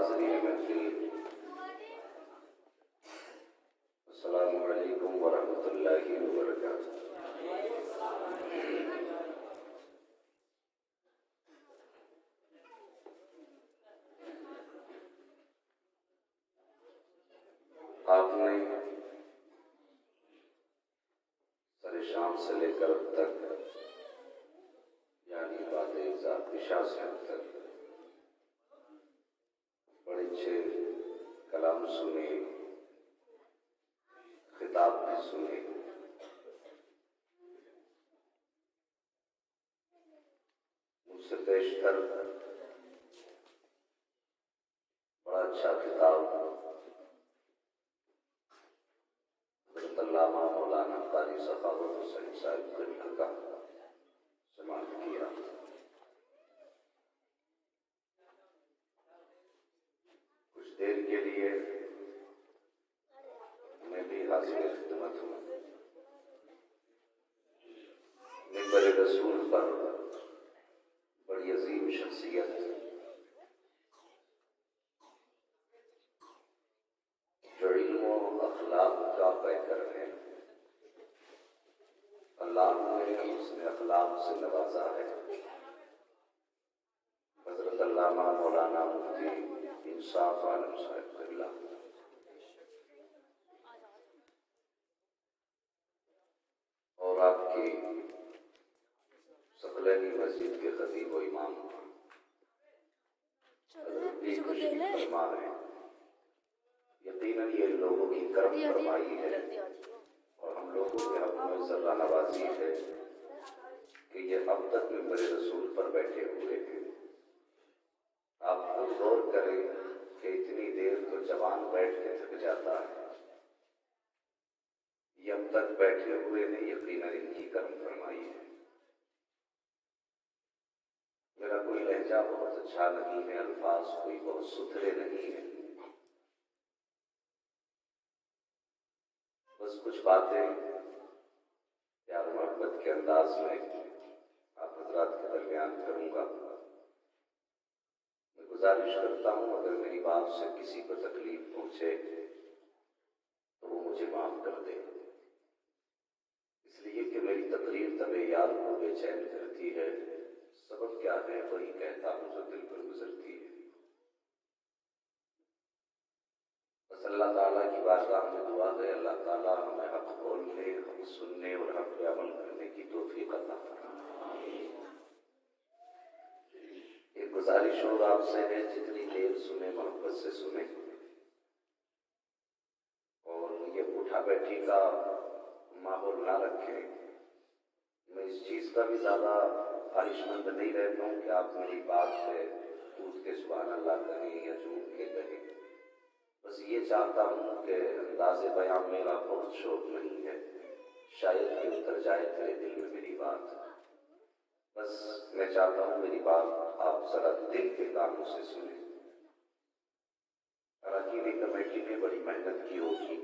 حاضرین محفل، السلام علیکم ورحمۃ اللہ وبرکاتہ۔ آپ نے سر شام سے لے کر اب تک، یعنی بعد عشاء سے اب تک بڑے اچھے کلام سنے، خطاب بھی سنے۔ مجھ سے بیشتر بڑا اچھا خطاب حضرت علامہ مولانا قاری سخاوت حسین صاحب قبلہ کا سماعت کیا۔ کچھ دیر کے لیے میں بھی حاضر خدمت ہوں۔ منبر رسول پر بڑی عظیم شخصیت جو علم و اخلاق کا پیکر ہے، اللہ نے حسن اخلاق سے نوازا ہے، حضرت علامہ مولانا مفتی انصاف عالم صاحب قبلہ۔ اور آپ کی ثقلینی مسجد کے خطیب و امام حضرت بھی تشریف فرما ہیں۔ یقیناً یہ لوگوں کی کرم فرمائی ہے اور ہم لوگوں کے حق میں ذرہ نوازی ہے کہ یہ اب تک منبر رسول پر بیٹھے ہوئے ہیں۔ آپ خود غور کریں کہ اتنی دیر تو جوان بیٹھ کے تھک جاتا ہے، یہ اب تک بیٹھے ہوئے ہیں، یقیناً ان کی کرم فرمائی ہے۔ میرا کوئی لہجہ بہت اچھا نہیں ہے، الفاظ کوئی بہت ستھرے نہیں ہیں، بس کچھ باتیں پیار محبت کے انداز میں آپ حضرات کے درمیان کروں گا۔ میں گزارش کرتا ہوں اگر میری بات سے کسی کو تکلیف پہنچے تو وہ مجھے معاف کر دے، اس لیے کہ میری تقریر طبیعیات کو بے چین کرتی ہے۔ سبب کیا ہے وہی کہتا ہوں جو دل پر گزرتی ہے۔ بس اللہ تعالیٰ کی بارگاہ میں دعا ہے، اللہ تعالیٰ ہمیں حق بولنے، حق سننے اور حق پہ عمل کرنے کی توفیق عطا فرمائے۔ ایک گزارش اور آپ سے ہے، جتنی دیر سنیں محبت سے سنیں، اور یہ اٹھا بیٹھی کا ماحول نہ رکھیں۔ میں اس چیز کا بھی زیادہ خواہش مند نہیں رہتا ہوں کہ آپ میری بات پہ کود کے سبحان اللہ کہیں یا جھوم کے کہیں، بس یہ چاہتا ہوں کہ انداز بیان میرا بہت شوق نہیں ہے، شاید کہ اتر جائے تیرے دل میں میری بات، بس میں چاہتا ہوں میری بات آپ ذرا دل کے کانوں سے سنیں۔ اراکین کمیٹی نے بڑی محنت کی ہوگی،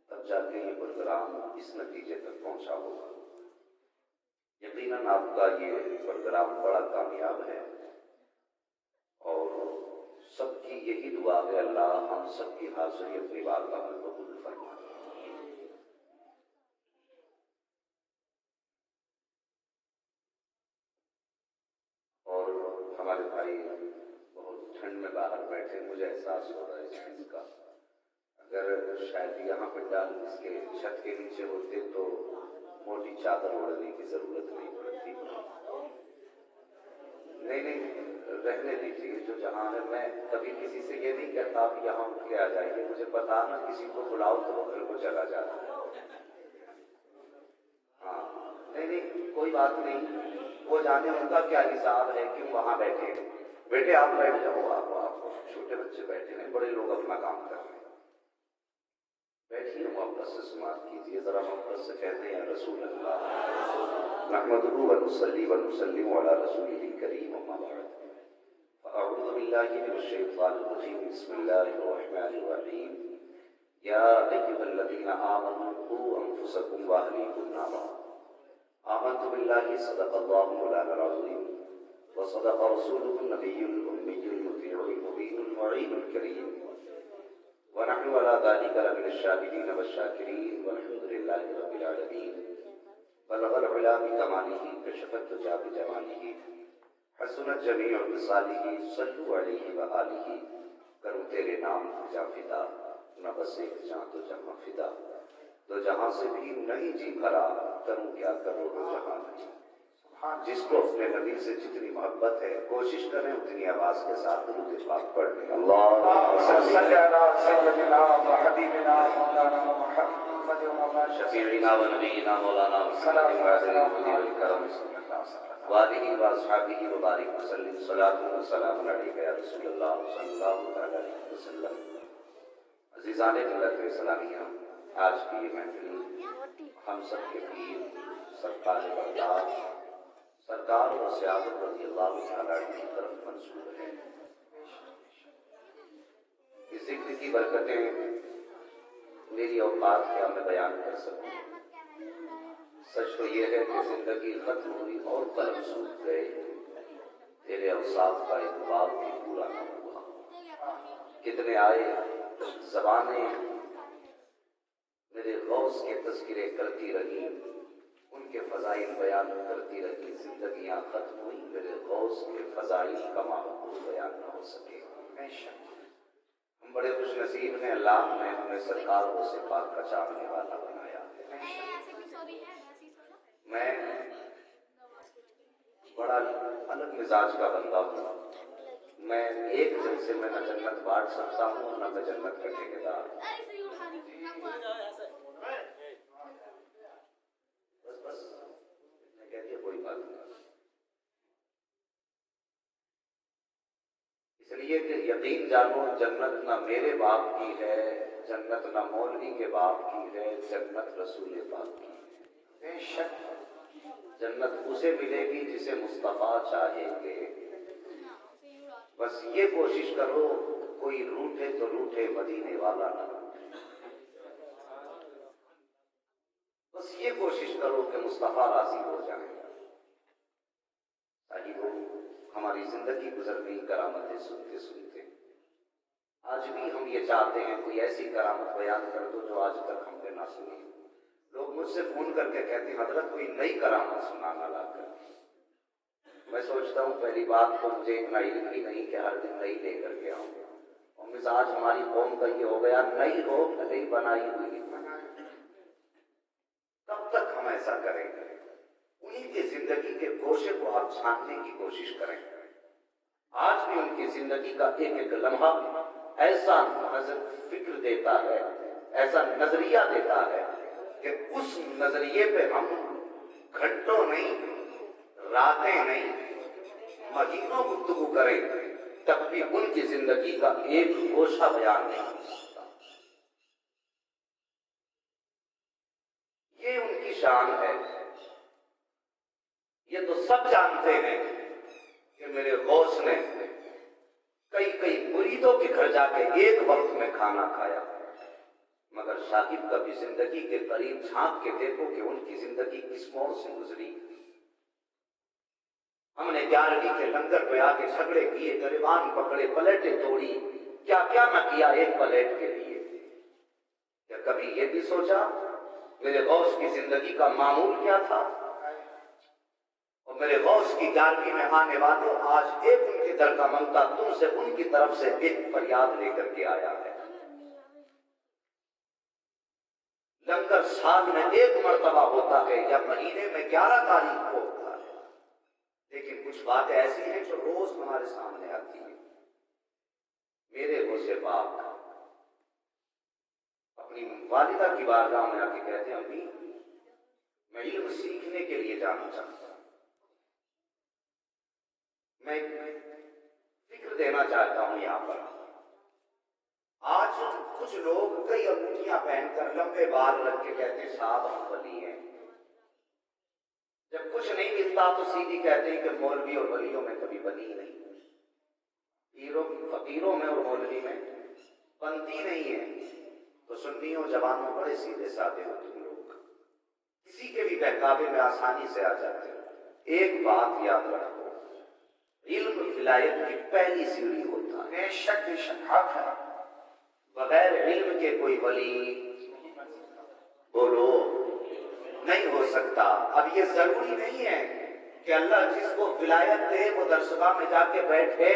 تب جا کے یہ پروگرام اس نتیجے تک پہنچا ہوگا۔ یقیناً آپ کا یہ پروگرام بڑا کامیاب ہے اور سب کی یہی دعا ہے، اللہ ہم سب کی حاضری اپنی بارگاہ میں قبول فرمائے۔ اور ہمارے بھائی بہت ٹھنڈ میں باہر بیٹھے، مجھے احساس ہو رہا ہے اس چیز کا، اگر شاید یہاں پہ ڈال اس کے چھت کے نیچے ہوتے تو موٹی چادر اوڑھنے کی ضرورت نہیں پڑتی۔ نہیں رہنے دیجیے جو جہاں ہے، میں کبھی کسی سے یہ نہیں کہتا آپ یہاں اٹھ کے آ جائیے، مجھے پتا نا کسی کو بلاؤ تو وہ گھر کو چلا جاتا ہے۔ ہاں نہیں کوئی بات نہیں، وہ جانے ان کا کیا حساب ہے، کیوں وہاں بیٹھے؟ بیٹے آپ بیٹھ جاؤ، آپ چھوٹے بچے بیٹھے ہیں، بڑے لوگ اپنا کام کر رہے ہیں، بیٹھیے محبت سے سماعت کیجیے، ذرا محبت سے کہتے ہیں یا رسول اللہ نحمدہ ونصلی ونسلم علی رسولہ الکریم اما بعد فاعوذ باللہ من الشیطان الرجیم بسم اللہ الرحمن الرحیم یا ایھا الذین آمنوا قوا انفسکم واہلیکم نارا آمنت باللہ صدق اللہ مولانا العظیم وصدق رسولہ النبی الأمی المطیع الشفيع المبين المعين الكريم ونحن على ذلك لمن الشاهدين والشاكرين والحمد لله رب العالمين بلغ العلا بكماله كشف الدجى بجماله حسنت جميع خصاله صلوا عليه وآله کروں تیرے نام جا فدا نہ بس ایک جہاں تو جہاں فدا تو جہاں سے بھی نہیں جی بھرا کروں کیا کرو تو جہاں نہیں جس کو اپنے نبی سے جتنی محبت ہے کوشش کریں اتنی آواز کے ساتھ درود پاک پڑھنے اللہم صلی علی سیدنا و حبیبنا مولانا محمد و شفیعنا و نبینا مولانا محمد و الکرم وآلہ و اصحابہ و بارک وسلم صلاۃ و سلام علیک یا رسول اللہ صلی اللہ علیہ وسلم۔ عزیزان ملت اسلامیہ، آج کی یہ محفل ہم سب کے پیر سرکار بغداد سرکار و سیادت رضی اللہ تعالیٰ کی طرف منسوب ہے۔ اس ذکر کی برکتیں میری اوقات کیا میں بیان کر سکوں۔ سچ تو یہ ہے کہ زندگی ختم ہوئی اور قلم سوکھ گئے، تیرے اوصاف کا ایک باب بھی پورا نہ ہوا۔ کتنے آئے زبانیں میرے غوث کے تذکرے کرتی رہی، ان کے فضائل بیان کرتی رہی، زندگیاں ختم ہوئی، میرے غوث کے فضائل کا معقول بیان نہ ہو سکے۔ ہم بڑے خوش نصیب ہیں، اللہ نے ہمیں سرکار غوث پاک کا چاہنے والا بنایا ہے۔ میں بڑا الگ مزاج کا بندہ ہوں، میں ایک دن سے میں نہ جنت بانٹ سکتا ہوں نہ میں جنت کا ٹھیکیدار۔ بس میں کہہ دیا کوئی بات نہیں، اس لیے کہ یقین جانو جنت نہ میرے باپ کی ہے، جنت نہ مولوی کے باپ کی ہے، جنت رسول پاک کی ہے۔ بے شک جنت اسے ملے گی جسے مصطفیٰ چاہیں گے۔ بس یہ کوشش کرو کوئی روٹھے تو روٹھے، مدینے والا نہ روٹھے۔ بس یہ کوشش کرو کہ مصطفیٰ راضی ہو جائیں۔ صاحبو، ہماری زندگی گزر گئی کرامتیں سنتے سنتے، آج بھی ہم یہ چاہتے ہیں کوئی ایسی کرامت بیان کر دو جو آج تک ہم نے نہ سنی۔ لوگ مجھ سے فون کر کے کہتے ہیں حضرت کوئی نئی کرامت سنانا لا کر۔ میں سوچتا ہوں پہلی بات تو مجھے اتنا علم ہی نہیں کہ ہر دن نئی لے کر کے آؤں، اور مزاج ہماری قوم کا یہ ہو گیا نئی ہو بھلے بنائی ہوئی۔ کب تک ہم ایسا کریں گے؟ انہی کی زندگی کے گوشے کو آپ چھاننے کی کوشش کریں۔ آج بھی ان کی زندگی کا ایک ایک لمحہ ایسا فکر دیتا ہے، ایسا نظریہ دیتا ہے کہ اس نظریے پہ ہم گھنٹوں نہیں، راتیں نہیں، مہینوں گفتگو کریں تب بھی ان کی زندگی کا ایک گوشہ بیان نہیں ہو سکتا۔ یہ ان کی شان ہے۔ یہ تو سب جانتے ہیں کہ میرے غوث نے کئی مریدوں کے گھر جا کے ایک وقت میں کھانا کھایا، مگر شاکب کبھی زندگی کے قریب جھانک کے دیکھو کہ ان کی زندگی کس موڑ سے گزری۔ ہم نے 11ویں کے لنگر پہ آ کے جھگڑے کیے، گریبان پکڑے، پلیٹیں توڑی، کیا کیا نہ کیا ایک پلیٹ کے لیے۔ کیا کبھی یہ بھی سوچا میرے غوث کی زندگی کا معمول کیا تھا؟ اور میرے غوث کی 11ویں میں آنے والے آج ایک ان کے در کا منگتا تم سے ان کی طرف سے ایک فریاد لے کر کے آیا ہے۔ لنگر سال میں ایک مرتبہ ہوتا ہے یا مہینے میں 11 تاریخ کو ہوتا ہے، لیکن کچھ باتیں ایسی ہیں جو روز ہمارے سامنے آتی ہیں۔ میرے غوث پاک اپنی والدہ کی بارگاہ میں آ کے کہتے ہیں امی میں علم سیکھنے کے لیے جانا چاہتا ہوں، میں فکر دینا چاہتا ہوں یہاں پر۔ آج کچھ لوگ کئی انگوٹھیاں پہن کر لمبے بال رکھ کے کہتے ہیں صاحب ہم ولی ہیں، جب کچھ نہیں ملتا تو سیدھی کہتے ہیں کہ مولوی اور ولیوں میں کبھی بنی نہیں، فقیروں میں اور مولوی میں بنتی نہیں ہے۔ تو سنیوں جوانوں بڑے سیدھے سادے ہو تم لوگ، کسی کے بھی بہکاوے میں آسانی سے آ جاتے ہو۔ ایک بات یاد رکھو، علم ولایت کی پہلی سیڑھی ہوتا ہے۔ بے شک حق ہے۔ بغیر علم کے کوئی ولی بولو نہیں ہو سکتا۔ اب یہ ضروری نہیں ہے کہ اللہ جس کو ولایت دے وہ درسگاہ میں جا کے بیٹھے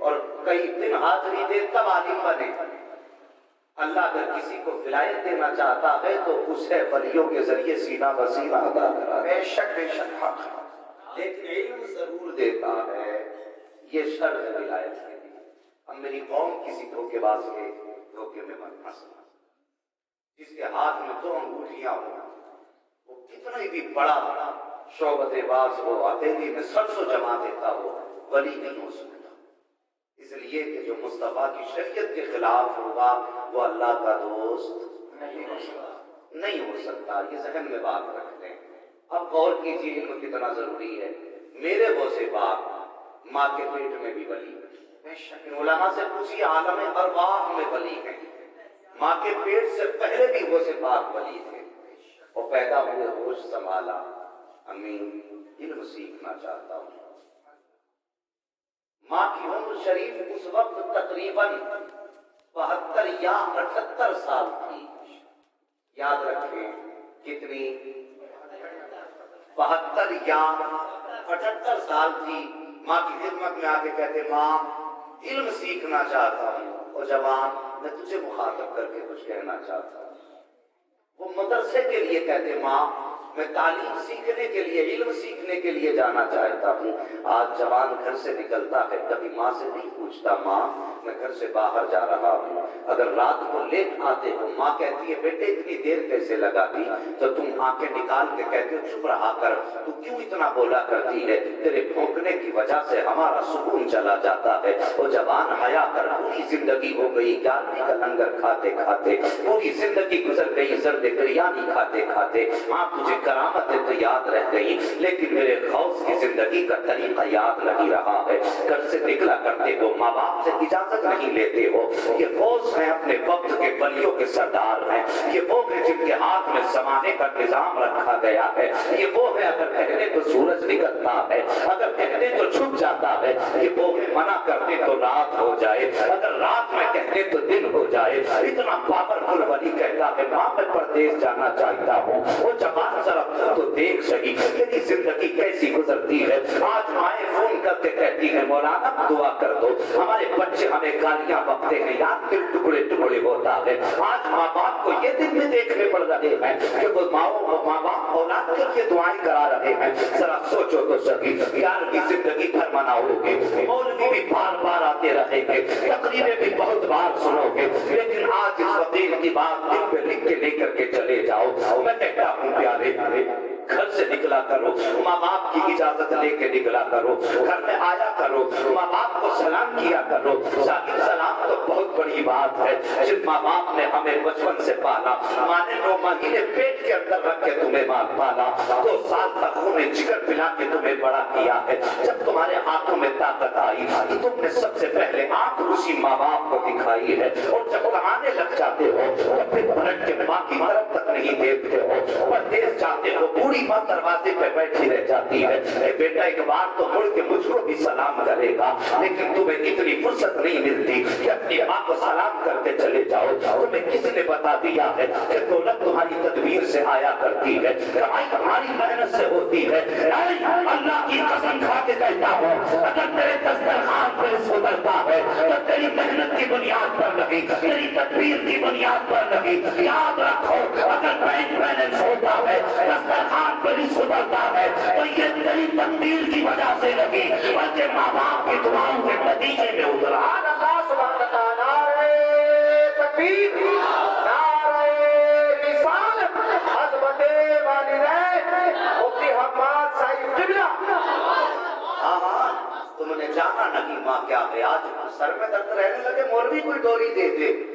اور کئی دن حاضری دے تب عالم بنے۔ اللہ اگر کسی کو ولایت دینا چاہتا ہے تو اسے ولیوں کے ذریعے سینہ بسینہ عطا کرا۔ بے شک حق ہے۔ لیکن علم ضرور دیتا ہے، یہ شرط ہے ولایت کے لیے۔ اب میری قوم کسی دھوکے باز کے دھوکے میں مت پھنسنا۔ جس کے ہاتھ میں 2 انگوٹھیاں ہوں وہ کتنا بھی بڑا شعبت باز ہو، ہتھیلی میں سرسوں جما دیتا ہو، ولی نہیں ہو سکتا۔ اس لیے کہ جو مصطفیٰ کی شریعت کے خلاف ہوگا وہ اللہ کا دوست نہیں ہو سکتا۔ یہ ذہن میں بات رکھتے ہیں۔ اب غور کیجیے علم کتنا ضروری ہے۔ میرے غوث پاک ماں کے پیٹ میں بھی ولی ہے۔ علماء سے پوچھیے عالم ارواح میں ولی ہیں، ماں کے پیٹ سے پہلے بھی غوث پاک ولی تھے، اور پیدا ہوئے ہوش سنبھالا، امی علم سیکھنا چاہتا ہوں۔ ماں کی عمر شریف اس وقت تقریباً 72 یا 78 سال تھی۔ یاد رکھیں کتنی؟ 72 یا 78 سال تھی۔ ماں کی خدمت میں آ کے کہتے ماں علم سیکھنا چاہتا ہوں، اور جوان میں تجھے مخاطب کر کے کچھ کہنا چاہتا ہوں۔ وہ مدرسے کے لیے کہتے ماں میں تعلیم سیکھنے کے لیے، علم سیکھنے کے لیے جانا چاہتا ہوں۔ آج جوان گھر سے نکلتا ہے، کبھی ماں سے نہیں پوچھتا ماں میں گھر سے باہر جا رہا ہوں۔ اگر رات کو لیٹ آتے ہو ماں کہتی ہے بیٹے اتنی دیر کیسے لگاتی، تو تم آنکھیں نکال کے کہتے ہو چپ رہا کر، تو کیوں اتنا بولا کرتی ہے، تیرے بھونکنے کی وجہ سے ہمارا سکون چلا جاتا ہے۔ وہ جوان حیا کر، پوری زندگی ہو گئی 11ویں کا لنگر کھاتے کھاتے، پوری زندگی گزر گئی زرد بریانی کھاتے کھاتے۔ ہاں تجھے کرامتیں تو یاد رہ گئی، لیکن میرے غوث کی زندگی کا طریقہ یاد نہیں رہا ہے۔ گھر سے نکلا کرتے ہو ماں باپ سے اجازت نہیں لیتے ہو۔ یہ غوث ہیں، اپنے وقت کے ولیوں کے سردار ہیں۔ یہ وہ ہیں جن کے ہاتھ میں زمانے کا نظام رکھا گیا ہے۔ یہ وہ ہیں اگر کہنے تو سورج نکلتا ہے، اگر کہنے تو چھپ جاتا ہے۔ یہ وہ ہیں منع کرتے تو رات ہو جائے، اگر رات میں کہتے تو دن ہو جائے۔ اتنا پاورفل ولی کہتا ہے ماں میں پردیس جانا چاہتا ہوں۔ وہ جوان ذرا تو دیکھ سکی میری زندگی کیسی گزرتی ہے۔ آج مائیں فون کر کے کہتی ہیں مولانا دعا کر دو، ہمارے بچے ہمیں گالیاں بکتے ہیں، یاد دل ٹکڑے ٹکڑے ہوتا ہے۔ آج ماں باپ کو یہ دن بھی دیکھنے پڑ رہے ہیں کہ وہ ماں باپ اولاد کے لیے دعائیں کرا رہے ہیں۔ ذرا سوچو تو سکی 11ویں زندگی بھر مناؤ گے، مولوی بھی بار بار آتے رہیں گے، تقریریں بھی بہت بار سنو گے، لیکن آج اس فقیر کی بات دل پہ لکھ کے لے کر کے چلے جاؤ۔ میں کہتا ہوں پیارے گھر سے نکلا کرو، ماں باپ کی اجازت لے کے نکلا کرو، گھر میں آیا کرو، ماں باپ کو سلام کیا کرو۔ ظاہر سلام تو بہت بڑی بات ہے۔ جن ماں باپ نے ہمیں بچپن سے پالا، ماں نے 9 مہینے پیٹ کے اندر رکھ کے تمہیں پالا، 2 سال تک انہیں جگر پلا کے تمہیں بڑا کیا ہے۔ جب تمہارے ہاتھوں میں طاقت آئی تو تم نے سب سے پہلے آنکھ اسی ماں باپ کو دکھائی ہے، اور جب کمانے لگ جاتے ہو تو پھر پلٹ کے ماں کی طرف تک نہیں دیکھتے ہو، پردیس جاتے ہو بوڑھی ماں دروازے پہ بیٹھی رہ جاتی ہے، اے بیٹا ایک بار تو مڑ کے مجھ کو بھی سلام کرے گا، لیکن تمہیں اتنی فرصت نہیں ملتی کہ اپنی ماں کو سلام کرتے چلے جاؤ۔ تمہیں کس نے بتا دیا ہے کہ دولت تمہاری تدبیر سے آیا کرتی ہے، کمائی تمہاری محنت سے ہوتی ہے؟ اللہ کی قسم کھا کے کہتا ہوں اگر تیرے دسترخوان پر رزق اترتا ہے تو تیری محنت کی بنیاد پر نہیں، تیری تدبیر کی بنیاد پر نہیں۔ یاد رکھو اگر بینک بیلنس ہوتا ہے، دسترخوان پر رزق اترتا ہے تو یہ تیری تقدیر کی وجہ سے نہیں بلکہ ماں باپ کی دعاؤں کے نتیجے میں اترا۔ اللہ سبحانہ وتعالی نعرہ تکبیر، نعرہ رسالت، عظمت والدین، مفتی حماد صاحب قبلہ۔ تم نے جانا نہیں ماں کیا ہے، آج سر میں درد رہنے لگے مولوی کوئی ڈوری دے دے،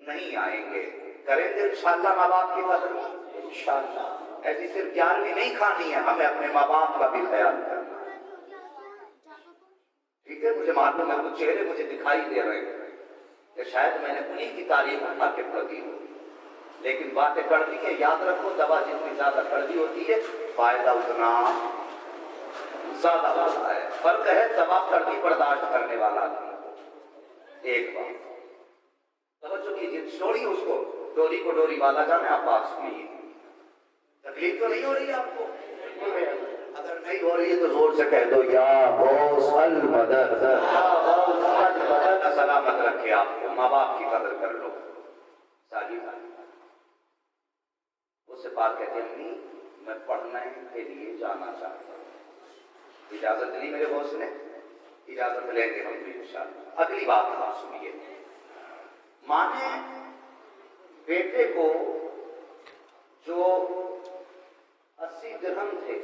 نہیں آئیں گے، کریں گے انشاءاللہ ماں باپ کی قدر انشاءاللہ۔ ایسی صرف 11ویں نہیں کھانی ہے، ہمیں اپنے ماں باپ کا بھی خیال کرنا ہے، ٹھیک ہے؟ مجھے معلوم ہے وہ چہرے مجھے دکھائی دے رہے ہیں کہ شاید میں نے انہیں کی تعریف اٹھا کے پڑھ دی ہو، لیکن باتیں کڑوی ہے، یاد رکھو دوا جتنی زیادہ کڑوی ہوتی ہے فائدہ اتنا زیادہ ہوتا ہے۔ فرق ہے دوا کڑوی برداشت کرنے والا آدمی۔ ایک بات توجہ کیجیے، چھوڑیے اس کو، ڈوری کو ڈوری والا جانے، آپ بات سنیے۔ تکلیف تو نہیں ہو رہی ہے آپ کو؟ اگر نہیں ہو رہی ہے تو زور سے کہہ دو یا غوث المدد، اللہ سلامت رکھے آپ کو، ماں باپ کی قدر کر لو۔ سالی اس سے بات کہتے ہیں امی میں پڑھنے کے لیے جانا چاہتا ہوں، اجازت نہیں میرے بوس نے؟ اجازت لیں گے ہم بھی انشاءاللہ۔ اگلی بات آپ سنیے، ماں نے بیٹے کو جو 80 درہم تھے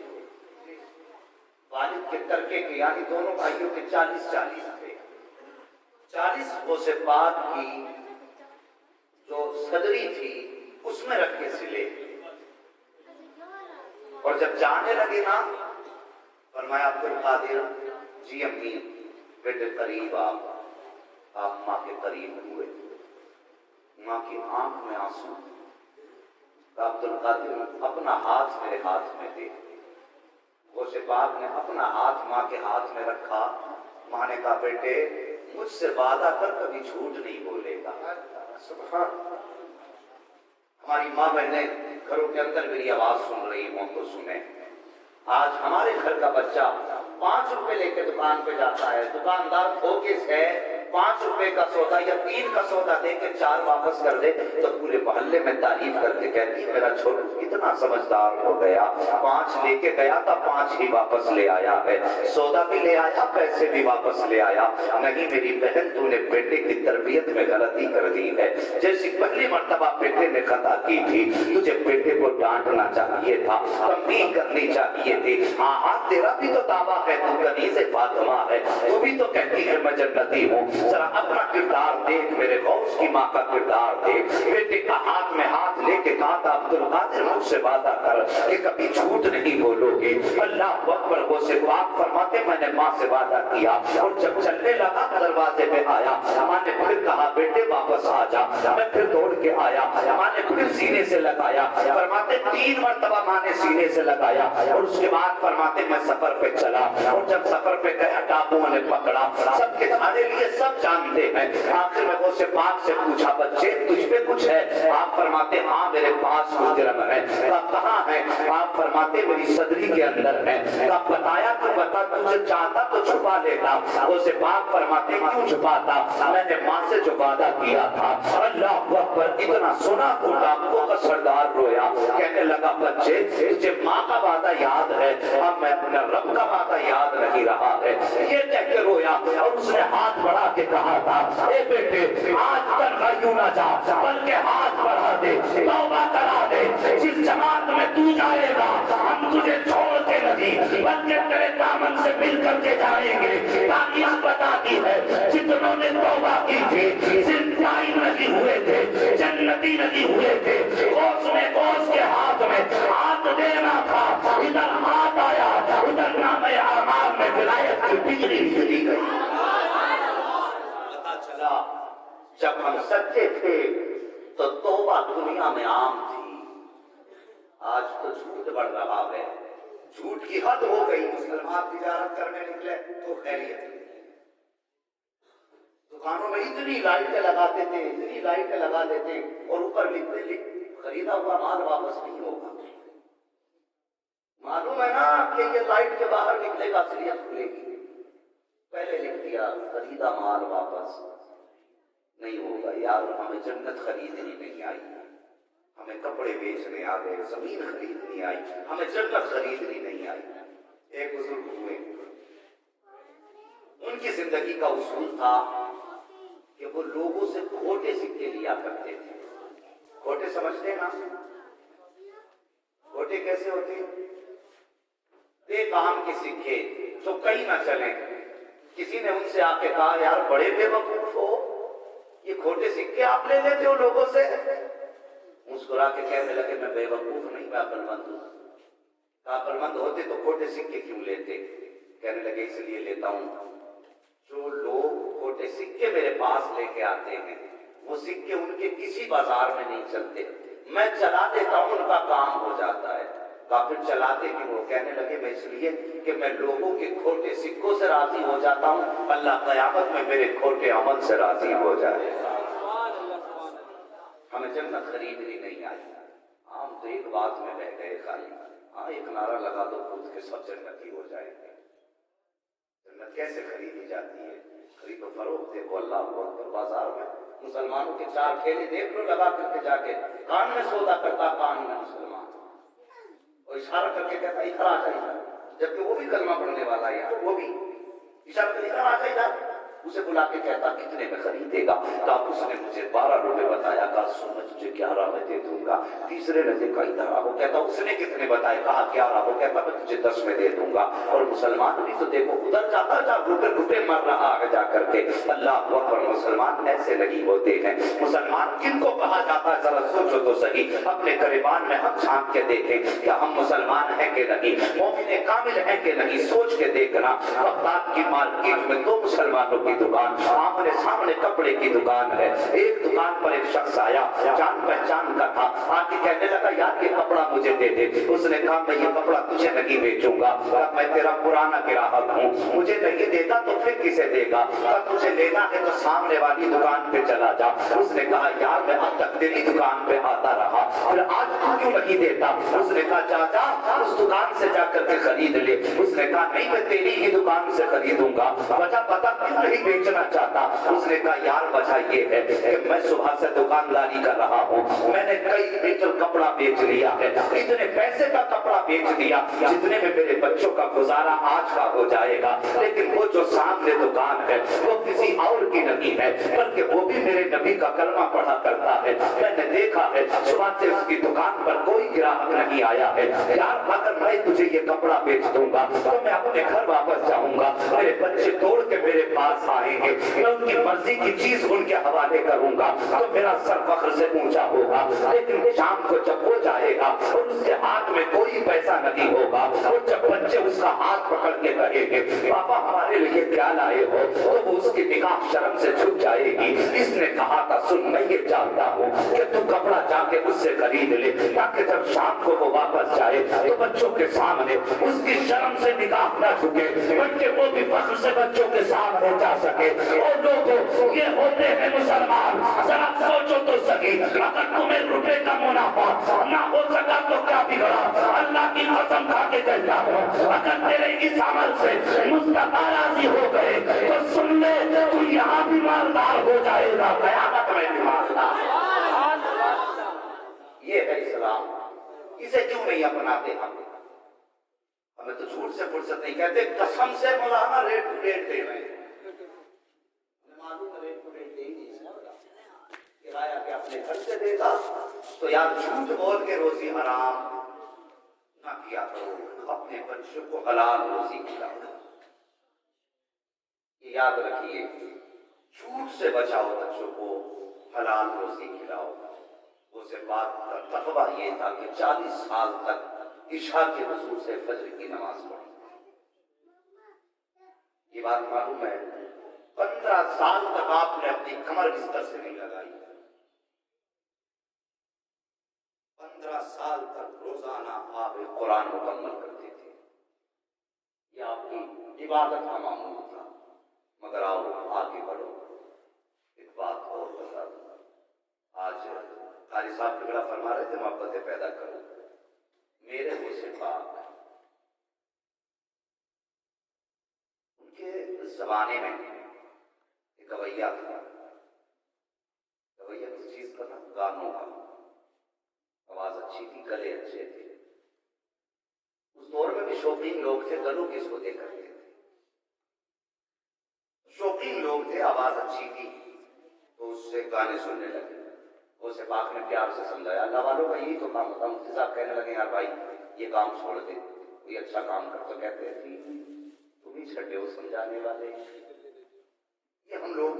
والد کے ترکے کے، یعنی دونوں بھائیوں کے 40 تھے، 40 غوث پاک کی جو صدری تھی اس میں رکھ کے سلے، اور جب جانے لگے نا فرمایا عبد القادر جی امی بیٹے قریب آپ ماں کے قریب ہوئے، ماں کی آنکھ میں آنسو، عبد القادر اپنا ہاتھ میرے ہاتھ میں دے۔ غوث پاک نے اپنا ہاتھ ماں کے ہاتھ میں رکھا، ماں نے کہا بیٹے مجھ سے وعدہ کر کبھی جھوٹ نہیں بولے گا۔ ہماری ماں بہنیں گھروں کے اندر میری آواز سن رہی ہوں تو سنیں، آج ہمارے گھر کا بچہ 5 روپے لے کے دکان پہ جاتا ہے، دکاندار دھوکے سے 5 روپے کا سودا یا 3 کا سودا دے کے 4 واپس کر دے تو پورے محلے میں تعریف کر کے کہتی ہے میرا چھوٹو کتنا سمجھدار ہو گیا، 5 لے کے گیا تھا 5 ہی واپس لے آیا ہے، سودا بھی لے آیا پیسے بھی واپس لے آیا۔ نہیں میری بہن تو نے بیٹے کی تربیت میں غلطی کر دی ہے، جیسی پہلی مرتبہ بیٹے نے خطا کی تھی تجھے بیٹے کو ڈانٹنا چاہیے تھا، تنبیہ کرنی چاہیے تھی۔ ہاں تیرا بھی تو دعویٰ ہے تو کنیز فاطمہ ہے، تو بھی تو کہتی ہے میں جنتی ہوں، ذرا اپنا کردار دیکھ، میرے غوث کی ماں کا کردار دیکھ۔ بیٹے کا ہاتھ میں ہاتھ لے کے کہا تھا عبد القادر مجھ سے وعدہ کر کہ کبھی جھوٹ نہیں بولو گے۔ اللہ اکبر، غوث پاک فرماتے میں نے ماں سے وعدہ کیا، اور جب چلنے لگا دروازے پہ آیا، ماں نے پھر کہا بیٹے واپس آ جا، میں پھر دوڑ کے آیا، ماں نے پھر سینے سے لگایا، فرماتے 3 مرتبہ ماں نے سینے سے لگایا، اور اس کے بعد فرماتے میں سفر پہ چلا، اور جب سفر پہ گیا ڈاکوؤں نے پکڑا، سب کے تمہارے لیے سب جانتے ہیں۔ آخر میں غوث پاک سے پوچھا بچے تجھ پہ کچھ ہے؟ آپ فرماتے ہاں میرے پاس کچھ درہم ہے۔ کہاں ہے؟ آپ فرماتے میری صدری کے اندر ہے۔ بتایا تو بتا، تجھے چاہتا تو چھپا لیتا۔ غوث پاک فرماتے کیوں چھپاتا؟ میں نے ماں سے جو وعدہ کیا تھا۔ اللہ اکبر، اتنا سنا تو ڈاکو کا سردار رویا، کہنے لگا بچے تجھے ماں کا وعدہ یاد ہے، اب میں اپنے رب کا وعدہ یاد نہیں رہا ہے، یہ کہہ کے رویا، اور اس نے ہاتھ بڑھا کے کہا تھا اے بیٹے آج تنہا یوں نہ جا، بلکہ ہاتھ بڑھا دے، توبہ کرا دے، جس جماعت میں تو جائے گا ہم تجھے چھوڑ کے نہیں بلکہ تیرے دامن سے مل کر کے جائیں گے۔ تاریخ بتاتی ہے جتنوں نے توبہ کی تھی صرف قائم نہیں ہوئے تھے، جنتی نہیں ہوئے تھے، غوث نے غوث کے ہاتھ میں ہاتھ دینا تھا، ادھر ہاتھ آیا، ادھر نام اعمال میں ولایت کی بجلی چلی گئی۔ پتا چلا جب ہم سچے تھے تو توبہ دنیا میں عام تھی، آج تو جھوٹ بڑھ رہا ہے، جھوٹ کی حد ہو گئی۔ مسلمان تجارت کرنے نکلے تو خیریت، دکانوں میں اتنی لائٹیں لگاتے تھے، اتنی لائٹیں لگا دیتے، اور اوپر لکھتے خریدا ہوا مال واپس نہیں ہوگا۔ معلوم ہے نا کہ یہ لائٹ کے باہر نکلے گا اصلیت کھلے گی، پہلے لکھ دیا خریدا مال واپس نہیں ہوگا۔ یار ہمیں جنت خریدنی نہیں آئی، ہمیں کپڑے بیچنے آ گئے، زمین خریدنی آئی، ہمیں جنت خریدنی نہیں آئی۔ ایک بزرگ ہوئے، ان کی زندگی کا اصول تھا کہ وہ لوگوں سے کھوٹے سکے لیا کرتے تھے۔ کھوٹے سمجھتے نا؟ کھوٹے کیسے ہوتے؟ بے کام کے سکے جو کہیں نہ چلیں۔ کسی نے ان سے آ کے کہا یار بڑے بے وقوف ہو، یہ کھوٹے سکے آپ لے لیتے ہو لوگوں سے؟ مسکرا کے کہنے لگے میں بے وقوف نہیں، میں عقل مند ہوں۔ عقل مند ہوتے تو کھوٹے سکے کیوں لیتے؟ کہنے لگے اس لیے لیتا ہوں، جو لوگ کھوٹے سکے میرے پاس لے کے آتے ہیں وہ سکے ان کے کسی بازار میں نہیں چلتے، میں چلا دیتا ہوں، ان کا کام ہو جاتا ہے۔ کافر چلاتے کہ وہ کہنے لگے میں اس لیے کہ میں لوگوں کے کھوٹے سکوں سے راضی ہو جاتا ہوں، اللہ قیامت میں میرے کھوٹے عمل سے راضی ہو جائے گا۔ ہمیں جنت خریدنی نہیں آئی، ہم تو ایک بات میں رہ گئے خالی، ہاں ایک نعرہ لگا دو خود کے سب جنتی ہو جائیں گے۔ جنت کیسے خریدی جاتی ہے؟ خرید و فروخت دیکھو اللہ اکبر، بازار میں مسلمانوں کے 4 ٹھیلے دیکھ لو لگا کر کے جا کے، کان میں سودا کرتا کان میں مسلمان، اور اشارہ کر کے کہتا ادھر آ جائیے، جبکہ وہ بھی کلمہ پڑھنے والا ہے یار، وہ بھی اشارہ کر ادھر آ جائیے، اسے بلا کے کہتا کتنے میں خریدے گا؟ کہا اس نے مجھے 12 روپے بتایا، کہا سن میں تجھے 11 میں دے دوں گا۔ تیسرے نے دیکھا ادھر آ، وہ کہتا اس نے کتنے بتائے؟ کہا 11، وہ کہتا میں تجھے 10 میں دے دوں گا۔ اور مسلمان بھی تو دیکھو ادھر جاتا جا روپے روپے مر رہا ہے جا کر کے، اللہ اکبر، مسلمان ایسے نہیں ہوتے ہیں۔ مسلمان کن کو کہا جاتا ہے ذرا سوچو تو صحیح، اپنے گریبان میں ہم جھانک کے دیکھیں کیا ہم مسلمان ہیں کہ نہیں، مومن کامل ہیں کہ نہیں، سوچ کے دیکھنا۔ بغداد کی مارکیٹ میں 2 مسلمانوں کی دکان، آمنے سامنے کپڑے کی دکان ہے، ایک دکان پر ایک شخص آیا، جان پہچان کا تھا، آ کے کہنے لگا یار یہ کپڑا مجھے دے دے۔ اس نے کہا میں یہ کپڑا تجھے نہیں بیچوں گا، میں تیرا پرانا گراہک ہوں، مجھے نہیں دیتا تو پھر کسے دے گا؟ تجھے لینا ہے تو سامنے والی دکان پہ چلا جا۔ اس نے کہا یار میں اب تک تیری دکان پہ آتا رہا، پھر آج تو کیوں نہیں دیتا؟ اس نے کہا چاچا اس دکان سے جا کر کے خرید لے۔ اس نے کہا نہیں میں تیری ہی دکان سے خریدوں گا، وجہ پتا کیوں نہیں بیچنا چاہتا؟ اس نے کہا یار وجہ یہ ہے کہ میں صبح سے دکانداری کر رہا ہوں، میں نے کئی میٹر کپڑا بیچ لیا ہے، اتنے پیسے کا کپڑا بیچ دیا جتنے میں میرے بچوں کا گزارا آج کا ہو جائے گا، لیکن وہ جو سامنے دکان ہے وہ کسی اور کی نہیں ہے بلکہ وہ بھی میرے نبی کا کلمہ پڑھا کرتا ہے، میں نے دیکھا ہے صبح سے اس کی دکان پر کوئی گراہک نہیں آیا ہے، یار اگر میں تجھے یہ کپڑا بیچ دوں گا تو میں اپنے گھر واپس جاؤں گا، میرے بچے توڑ کے میرے پاس آئیں گے، میں ان کی مرضی کی چیز ان کے حوالے کروں گا تو میرا سر فخر سے اونچا ہوگا، لیکن شام کو جب وہ جائے گا اور اس کے ہاتھ میں کوئی پیسہ نہیں ہوگا، اور جب بچے اس کا ہاتھ پکڑ کے کہیں گے پاپا ہمارے لیے کیا لائے ہو، تو وہ اس کی نگاہ شرم سے جھک جائے گی۔ اس نے کہا تھا سن میں یہ چاہتا ہوں کہ تو کپڑا جا کے اس سے خرید لے تاکہ جب شام کو وہ واپس جائے تو بچوں کے سامنے اس کی شرم سے نگاہ نہ جھکے، بلکہ وہ بھی فخر سے بچوں کے سامنے جا سکے۔ اور لوگوں یہ ہوتے ہیں مسلمان، ذرا سوچو تو صحیح، اگر تمہیں روپے کا منافع نہ ہو سکا تو کیا بگڑا؟ اللہ کی قسم کھا کے کہتا ہوں اگر تیرے اس عمل سے مصطفیٰ راضی ہو گئے تو سن لے تو یہاں بھی مالدار ہو جائے گا، قیامت میں بھی مالدار۔ یہ ہے اسلام، اسے کیوں نہیں اپناتے ہم؟ ہمیں تو جھوٹ سے فرصت نہیں، کہتے قسم سے مولانا ریٹ ٹو ریٹ دے رہے ہیں، ہمیں معلوم ہے ریٹ ٹو ریٹ دے ہی نہیں سکتا، کرایہ کہ اپنے گھر سے دے گا تو یار جھوٹ بول کے روزی حرام نہ کیا کرو، اپنے بچوں کو حلال روزی کھلاؤ۔ یہ یاد رکھیے جھوٹ سے بچاؤ، بچوں کو حلال روزی کھلاؤ۔ اسے بات کا تقویٰ یہ تھا کہ 40 سال تک عشاء کے حضور سے فجر کی نماز پڑھی، یہ بات معلوم ہے 15 سال تک آپ نے اپنی کمر بستر سے نہیں لگائی، 15 سال تک روزانہ آپ قرآن مکمل کرتے تھے، یہ آپ کی عبادت کا معمول تھا۔ مگر آؤ آگے بڑھو، ایک بات اور بتا دوں، آج قاری صاحب بڑا فرما رہے تھے محبتیں پیدا کرو، میرے جیسے پاک ان کے زمانے میں ایک گویا تھا، گویا کس چیز کا تھا؟ گانوں کا، آواز اچھی تھی، گلے اچھے تھے، اس دور میں بھی شوقین لوگ تھے، گلوں کس کو دیکھ کرتے تھے، شوقین لوگ تھے، آواز اچھی تھی تو اس سے گانے سننے لگے۔ اسے پاک نے پیار سے سمجھایا، اللہ والوں کا یہی تو کام ہوتا۔ مفتی صاحب کہنے لگے یار بھائی یہ کام چھوڑ دے، کوئی اچھا کام کر، تو کہتے ہیں تم ہی چھٹے ہو سمجھانے والے۔ یہ ہم لوگ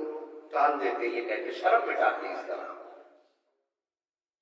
ٹال دیتے یہ کہہ کے شرم مٹاتے اس طرح.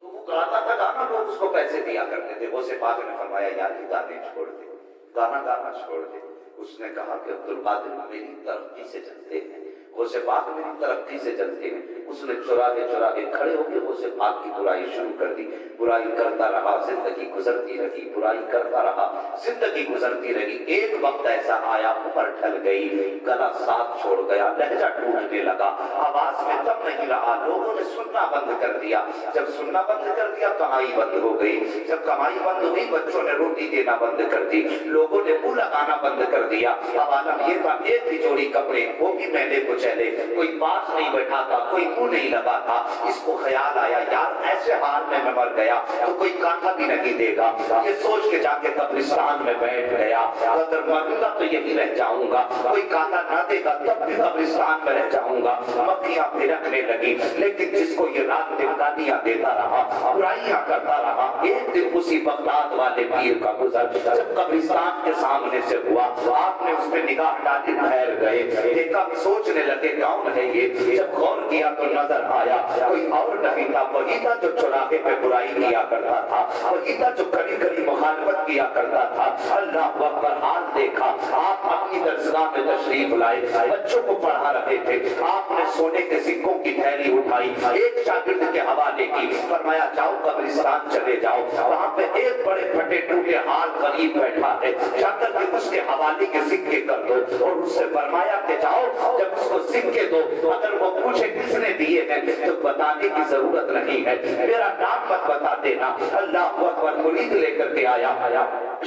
تو وہ گاتا تھا گانا, لوگ اس کو پیسے دیا کرتے تھے. غوث پاک نے فرمایا یار یہ گانے چھوڑ دے, گانا گانا چھوڑ دے. اس نے کہا کہ عبد القادر میری ترقی سے چلتے ہیں, غوث پاک میری ترقی سے چلتے ہیں. اس نے چرا کے کھڑے ہو کے غوث پاک کی برائی شروع کر دی. برائی کرتا رہا, زندگی گزرتی رہی, برائی کرتا رہا, زندگی گزرتی رہی. ایک وقت ایسا آیا عمر ڈھل گئی, گلا ساتھ چھوڑ گیا, لہجہ ٹوٹنے لگا, آواز میں دم نہیں رہا, لوگوں نے سننا بند کر دیا. جب سننا بند کر دیا کمائی بند ہو گئی. جب کمائی بند ہوئی بچوں نے روٹی دینا بند کر دی, لوگوں نے منہ لگانا بند کر دیا. اب عالم یہ تھا ایک ہی جوڑی کپڑے, وہ بھی میلے کو چلے, کوئی پاس نہیں بیٹھا تھا, کوئی منہ نہیں لگا تھا. اس کو خیال آیا یار ایسے حال میں مر گیا تو کوئی کانٹا بھی نہیں دے گا. یہ سوچ کے جا کے قبرستان میں بیٹھ گیا, اگر مروں گا تو یہی رہ جاؤں گا, کوئی کانٹا نہ دے گا تب بھی قبرستان میں رہ جاؤں گا. مکھیاں پھرکنے لگی, لیکن جس کو یہ رات دن گالیاں دیتا رہا, برائیاں کرتا رہا. ایک دن اسی بغداد والے پیر کا گزر جب قبرستان کے سامنے سے ہوا, آپ نے اس پہ نگاہ ڈالی, ٹھہر گئے, دیکھا, سوچنے لگے کون ہے یہ. جب غور کیا تو نظر آیا کوئی اور نہیں تھا, وہی تھا جو چوراہے پہ برائی کیا کرتا تھا, وہی تھا جو کبھی کبھی مخالفت کیا کرتا تھا. اللہ اکبر, حال دیکھا. آپ اپنی درسگاہ میں تشریف لائے, بچوں کو پڑھا رہے تھے. آپ نے سونے کے سکوں کی تھیلی اٹھائی, ایک شاگرد کے حوالے کی, فرمایا جاؤ قبرستان چلے جاؤ, وہاں پہ ایک بڑے پھٹے ٹوٹے حال قریب بیٹھا ہے, جا کر کے اس کے حوالے کے سکے کر دو. اور اس سے فرمایا کہ جاؤ, جب اس کو سکے دو, اگر وہ پوچھے کس نے دیے ہیں تو بتانے کی ضرورت نہیں ہے, میرا نام مت بتا دینا. اللہ اکبر, مرید لے کر کے آیا.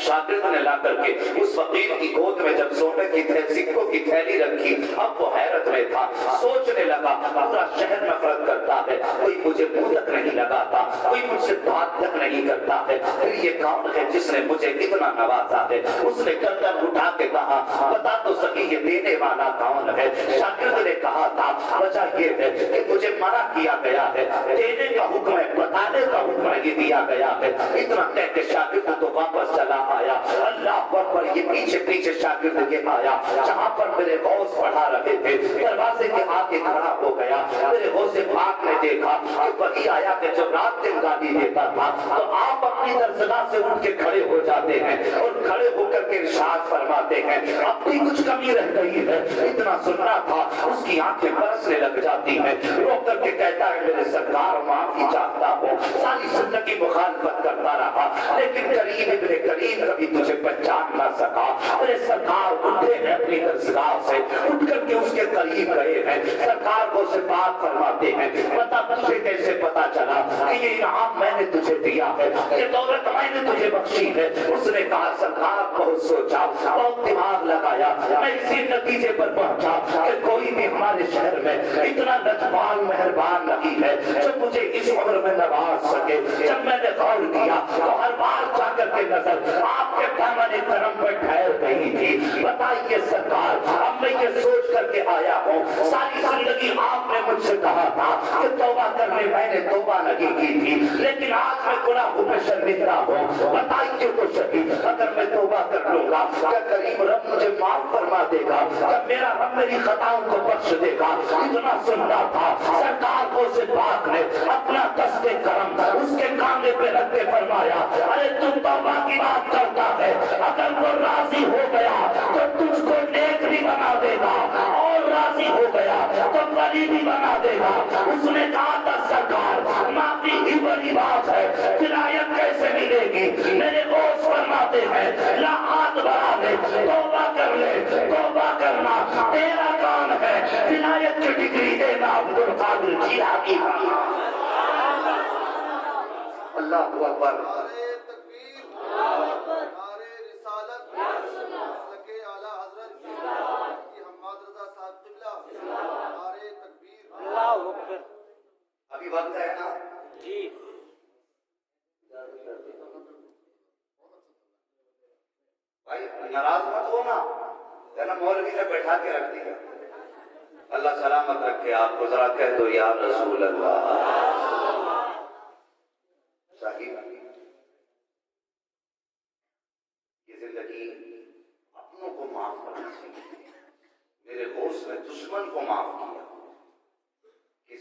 شاگرد نے لا کر کے اس فقیر کی گود میں جب سونے کی سکوں کی تھیلی رکھی, اب وہ حیرت میں تھا, سوچنے لگا پورا شہر نفرت کرتا ہے, کوئی مجھے منہ تک نہیں لگاتا, کوئی مجھ سے بات تک نہیں کرتا ہے, پھر یہ کون ہے جس نے مجھے اتنا نوازا ہے. اس نے گردن اٹھا کے کہا بتا تو سکی یہ دینے والا کون ہے. شاگرد نے کہا تھا وجہ یہ ہے کہ مجھے منع کیا گیا ہے, دینے کا حکم ہے, بتانے کا حکم نہیں دیا گیا ہے. اتنا کہہ کے شاگرد تو واپس چلا آیا. اللہ اکبر, یہ پیچھے پیچھے شاگرد کے آیا, جہاں پر میرے غوث پڑھا رہے تھے دروازے کے آگے کھڑا ہو گیا. میرے غوث پاک نے دیکھا کہ وہی آیا کہ جب رات دن گالی دیتا تھا تو آپ اپنی درسگاہ سے اٹھ کے کھڑے ہو جاتے ہیں اور کھڑے ہو کر کے ارشاد فرماتے ہیں اب بھی کچھ کمی رہ گئی ہے. اتنا سننا تھا, اس کی آنکھیں برسنے لگ جاتی ہیں, رو کر کے کہتا ہے میرے سرکار معافی چاہتا ہوں, ساری زندگی مخالفت کرتا رہا لیکن کریم ابن کریم کبھی تجھے پہچان نہ سکا. میرے سرکار اٹھے ہیں اپنی درسگاہ سے, اٹھ کر کے اس کے قریب گئے ہیں, سرکار کو سے بات فرماتے ہیں پتا تجھے کیسے پتا چلا کہ یہ انعام میں نے تجھے دیا ہے, یہ دولت میں نے تجھے بخشی ہے. اس نے کہا سرکار بہت سوچا, بہت دماغ لگایا, میں اسی نتیجے پر پہنچا کہ کوئی بھی ہمارے شہر میں اتنا لجپال مہربان نہیں ہے جو مجھے اس عمر میں نواز سکے. جب میں نے غور کیا تو ہر بار جا کر کے نظر آپ کے دامن کرم پر ٹھہر گئی تھی. بتائیے سرکار, اب میں یہ سوچ کر کے آیا ہوں ساری زندگی آپ نے مجھ سے کہا تھا کہ توبہ کرنے میں نے توبہ نہیں کی تھی, لیکن آج میں گناہوں میں شرمندہ ہوں. بتائیے تو صحیح, اگر میں توبہ کر لوں گا کیا کریم رب مجھے معاف فرما دے گا, کیا میرا رب میری خطاؤں کو بخش دے گا. اتنا سننا تھا, سرکار کو سے پاک نے اپنا دست کرم اس کے کاندھے پہ رکھ کے فرمایا ارے تم توبہ کی بات کرتا ہے, اگر وہ راضی ہو گیا تو تجھ کو نیک بھی بنا دے گا, اور راضی ہو گیا تو ولی بھی بنا دے گا. اس نے کہا تھا سرکار معافی ہی بڑی بات ہے, ولایت کیسے ملے گی. میرے دوست فرماتے ہیں لا ہاتھ بڑھا دے, توبہ کر لے, توبہ کرنا تیرا کام ہے, ولایت کی ڈگری دینا عبد القادر جیلانی کا. اللہ اکبر. ابھی وقت ہے نا جی, بھائی ناراض مت ہو نا, مولوی نے بیٹھا کے رکھ دیا. اللہ سلامت رکھے آپ کو. ذرا کہہ دو یا رسول اللہ. صحیح, یہ زندگی اپنوں کو معاف کرنا چاہیے. میرے غوث نے دشمن کو معاف کیا,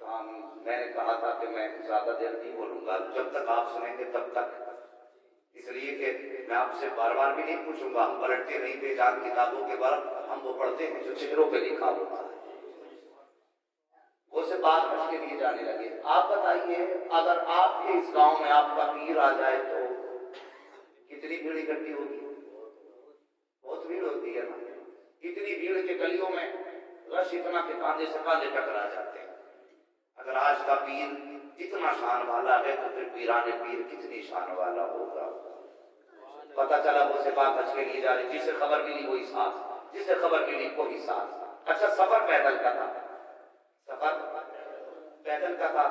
میں نے کہا تھا کہ میں زیادہ دیر نہیں بولوں گا، جب تک آپ سنیں گے تب تک، اس لیے کہ میں آپ سے بار بار بھی نہیں پوچھوں گا، ہم پلٹتے نہیں بے جان کتابوں کے بعد، ہم وہ پڑھتے ہیں جو چہروں پہ لکھا ہوتا ہے، وہ سے بات کر کے لیے جانے لگے۔ آپ بتائیے اگر آپ کے اس گاؤں میں آپ کا پیر آ جائے تو کتنی بھیڑ اکٹھی ہوگی؟ بہت بھیڑ ہوتی ہے نا، اتنی بھیڑ کے گلیوں میں رش اتنا کہ کاندھے سے کاندھے ٹکرا جاتے ہیں۔ اگر آج کا پیر اتنا شان والا ہے تو پھر پیران پیر کتنی شان والا ہوگا۔ پتہ چلا وہ سے بات اچھ کے لیے جا رہی، جسے خبر ملی وہی ساتھ، جسے خبر ملی کوئی ساتھ۔ اچھا سفر پیدل کا تھا، سفر پیدل کا تھا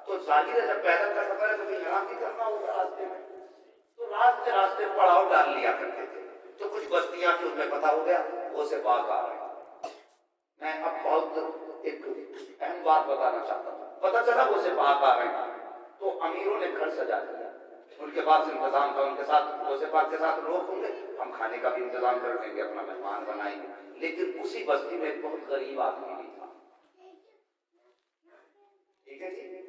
تو ظاہر ہے جب پیدل کا سفر ہے تو پھر یہاں بھی کرنا ہوگا راستے میں، تو راستے پڑاؤ ڈال لیا کرتے تھے، تو کچھ بستیاں تھیں ان میں پتہ ہو گیا وہ سے باغ آ رہے ہیں۔ میں اب بہت ایک اہم بات بتانا چاہتا ہوں، پتہ چلا وہ سے باغ آ رہے ہیں تو امیروں نے گھر سجا دیا، ان کے پاس انتظام تھا، ان کے ساتھ وہ سے پاک کے ساتھ لوگ ہوں گے، ہم کھانے کا بھی انتظام کر دیں گے، اپنا مہمان بنائیں گے۔ لیکن اسی بستی میں ایک بہت غریب آدمی بھی تھا، ٹھیک ہے جی،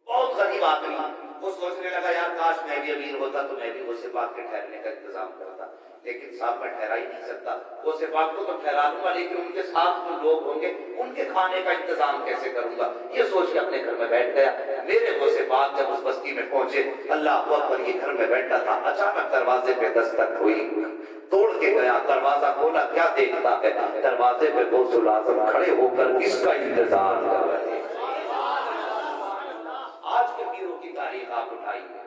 بہت غریب آدمی، وہ سوچنے لگا یار کاش میں بھی امیر ہوتا تو میں بھی وہ سے پاک کے ٹھہرنے کا انتظام کرتا، لیکن صاحب میں ٹھہرا ہی نہیں سکتا، وہ سے پاک کو تو ٹھہرا لوں گا لیکن ان کے ساتھ جو لوگ ہوں گے ان کے کھانے کا انتظام کیسے کروں گا، یہ سوچ کے اپنے گھر میں بیٹھ گیا۔ میرے وہ سے پاک جب اس بستی میں پہنچے، اللہ اکبر، یہ گھر میں بیٹھا تھا، اچانک دروازے پہ دستک ہوئی، توڑ کے گیا، دروازہ کھولا، کیا دیکھتا ہے دروازے پہ غوث الاعظم کھڑے ہو کر اس کا انتظار کر رہے ہیں۔ آج کے پیروں کی تاریخ آپ اٹھائیے،